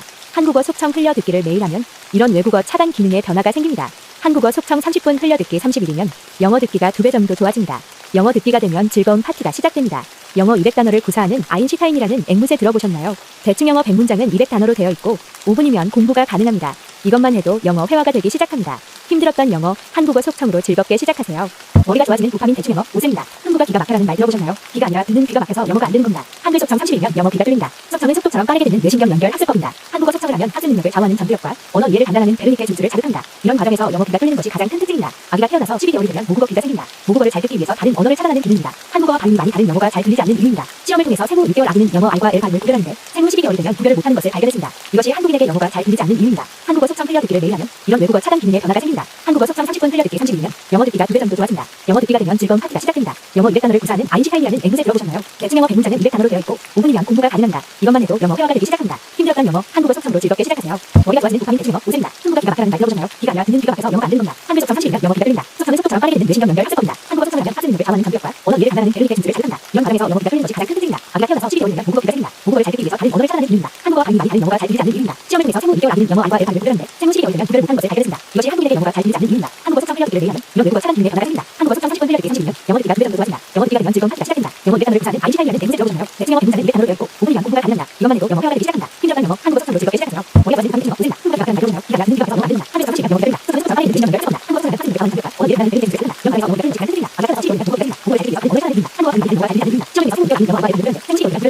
이런 외국어 차단 기능의 변화가 생깁니다. 한국어 속청 30분 흘려 듣기 30일이면 영어 귀가 2배 정도 좋아집니다. 영어 200단어를 구사하는 아인슈타인이라는 앵무새 들어보셨나요? 대충 영어 100문장은 200단어로 되어 있고 5분이면 공부가 가능합니다. 이것만 해도 영어 회화가 되기 시작합니다. 힘들었던 영어, 한국어 속청으로 즐겁게 시작하세요. 머리가 좋아지는 도파민 대충 영어 오쌤입니다. 흥부가 기가 막혀라는 말 들어보셨나요? 기가 아니라 듣는 귀가 막혀서 영어가 안 되는 겁니다. 한글 속청 30일이면 영어 귀가 뚫립니다. 속청은 속도처럼 빠르게 듣는 뇌신경 연결 학습법입니다. 한국어 속청을 하면 학습 능력을 좌우하는 전두엽과 언어 이해를 담당하는 베르니케 준수를 자극합니다. 이런 과정에서 영어 귀가 뚫리는 것이 가장 큰 특징입니다. 아기가 태어나서 12개월이 되면 모국어 귀가 생깁니다. 모국어를 잘 듣기 위해서 다른 언어를 차단하는 기능입니다. 한국어와 발음이 많이 다른 영어가 잘 들리지 않는 이유입니다. 실험을 통해서 생후 6개월 아기는 영어 R과 L 발음을 구별하는데 생후 12개월이 되면 구별을 못하는 것을 발견했습니다. 이것이 한국인에게 영어가 잘 들리지 않는 이유입니다. 한국어 속청 흘려 듣기를 매일 하면 이런 외국어 차단 기능의 변화가 생깁니다. 한국어 속청 30분 흘려 듣기 30일이면 영어 듣기가 2배 정도 좋아집니다. 영어 듣기가 되면 즐거운 파티가 시작됩니다. 영어 200단어를 구사하는 아인슈타인이라는 앵무새 들어보셨나요? 대충 영어 100문장은 200단어로 되어 있고 5분이면 공부가 가능합니다. 이것만 해도 영어 회화가 되기 시작합니다. 힘들었던 영어, 한국어 속청으로 즐겁게 시작하세요. 머리가 좋아지는 도파민 대충 영어 오쌤입니다. 흥부가 기가 막혀라는 말 들어보셨나요? 기가 아니라 듣는 귀가 막혀서 영어가 안 되는 겁니다. 한글 속청 30일이면 영어 귀가 뚫립니다. 속청은 속도처럼 빠르게 되는 뇌신경 연결 학습법입니다. 한국어 속청을 하면 학습 능력을 좌우하는 전두엽과 언어 이해를 단단하는 베르니케 준수를 자극합니다. 이런 과정에서 영어 귀가 뚫리는 것이 가장 큰 특징입니다. 아기가 태어나서 12개월이 되면 모국어 귀가 생깁니다. 모국어를 잘 듣기 위해서 다른 언어를 차단하는 기능입니다. 한국어와 발음이 많이 다른 영어가 잘 들리지 않는 이유입니다. 시험을 통해서 생후 6개월 아기는 영어 R과 L 발음을 구별하는데 생후 12개월이 되면 구별을 못하는 것을 발견했습니다. 이것이 한국인에게 영어가 잘 들리지 않는 이유입니다. 한국어 속청 흘려 듣기를 매일 하면 이런 외국어 차단 기능의 변화가 생깁니다. 한국어 속청 30분 흘려 듣기 30일이면 영어 듣기가 2배 정도 좋아집니다. 영어 듣기가 되면 즐거운 파티가 시작됩니다. 영어 200단어를 구사하는 아인슈타인이라는 앵무새 들어보셨나요? 대충 영어 100문장은 200단어로 되어 있고 5분이면 공부가 가능합니다. 이것만 해도 영어 회화가 되기 시작합니다. 힘들었던 영어, 한국어 속청으로 즐겁게 시작하세요. 머리가 좋아지는 도파민 대충 영어 오쌤입니다. 흥부가 기가 막혀라는 말 들어보셨나요? 기가 아니라 듣는 귀가 막혀서 영어가 안 되는 겁니다. 한글 속청 30일이면 영어 귀가 뚫립니다. 속청은 속도처럼 빠르게 되는 뇌신경 연결 학습법입니다. 한국어 속청을 하면 학습 능력을 좌우하는 전두엽과 언어 이해를 단단하는 베르니케 준수를 자극합니다. 이런 과정에서 영어 귀가 뚫리는 것이 가장 큰 특징입니다. 아기가 태어나서 12개월이 되면 모국어 귀가 생깁니다. 모국어를 잘 듣기 위해서 다른 언어를 차단하는 기능입니다. 한국어와 발음이 많이 다른 영어가 잘 들리지 않는 이유입니다. 시험을 통해서 생후 6개월 아기는 영어 R과 L 발음을 구별하는데 생후 12개월이 되면 구별 못하는 것을 발견했습니다. 이것이 한국인에게 영어가 잘 들리지 않는 이유입니다. 한국어 속청 흘려 듣기를 매일 하면 이런 외국어 차단 기능의 변화가 생깁니다. 한국어 속청 30분 흘려 듣기 30일이면 영어 듣기가 2배 정도 좋아집니다. 영어 듣기가 되면 즐거운 파티가 시작됩니다. 영어 200단어를 구사하는 아인슈타인이라는 앵무새 들어보셨나요? 대충 영어 100문장은 200단어로 되어 있고 5분이면 공부가 가능합니다. 이것만 해도 영어 회화가 되기 시작합니다. 힘들었던 영어, 한국어 속청으로 즐겁게 시작하세요. 머리가 좋아지는 도파민 대충 영어 오쌤입니다. 흥부가 기가 막혀라는 말 들어보셨나요? 기가 아니라 듣는 귀가 막혀서 영어가 안 됩니다. 한글 속청 30일이면 영어 귀가 뚫립니다. 속청은 속도처럼 빠르게 되는 뇌신경 연결 학습법입니다. 한국어 속청을 하면 학습 능력을 좌우하는 전두엽과 언어 이해를 단단하는 베르니케 준수를 자극합니다. 이런 과정에서 영어 귀가 뚫리는 것이 가장 큰 특징입니다. 아기가 태어나서 12개월이 되면 모국어를 잘 듣기 위해서 다른 언어를 차단하는 기능입니다. 한국어와 발음이 많이 다른 영어가 잘 들리지 않는 이유입니다. 시험을 통해서 생후 6개월 아기는 영어 R과 L 발음을 구별하는데 생후 12개월이 되면 구별 못하는 것을 발견했습니다.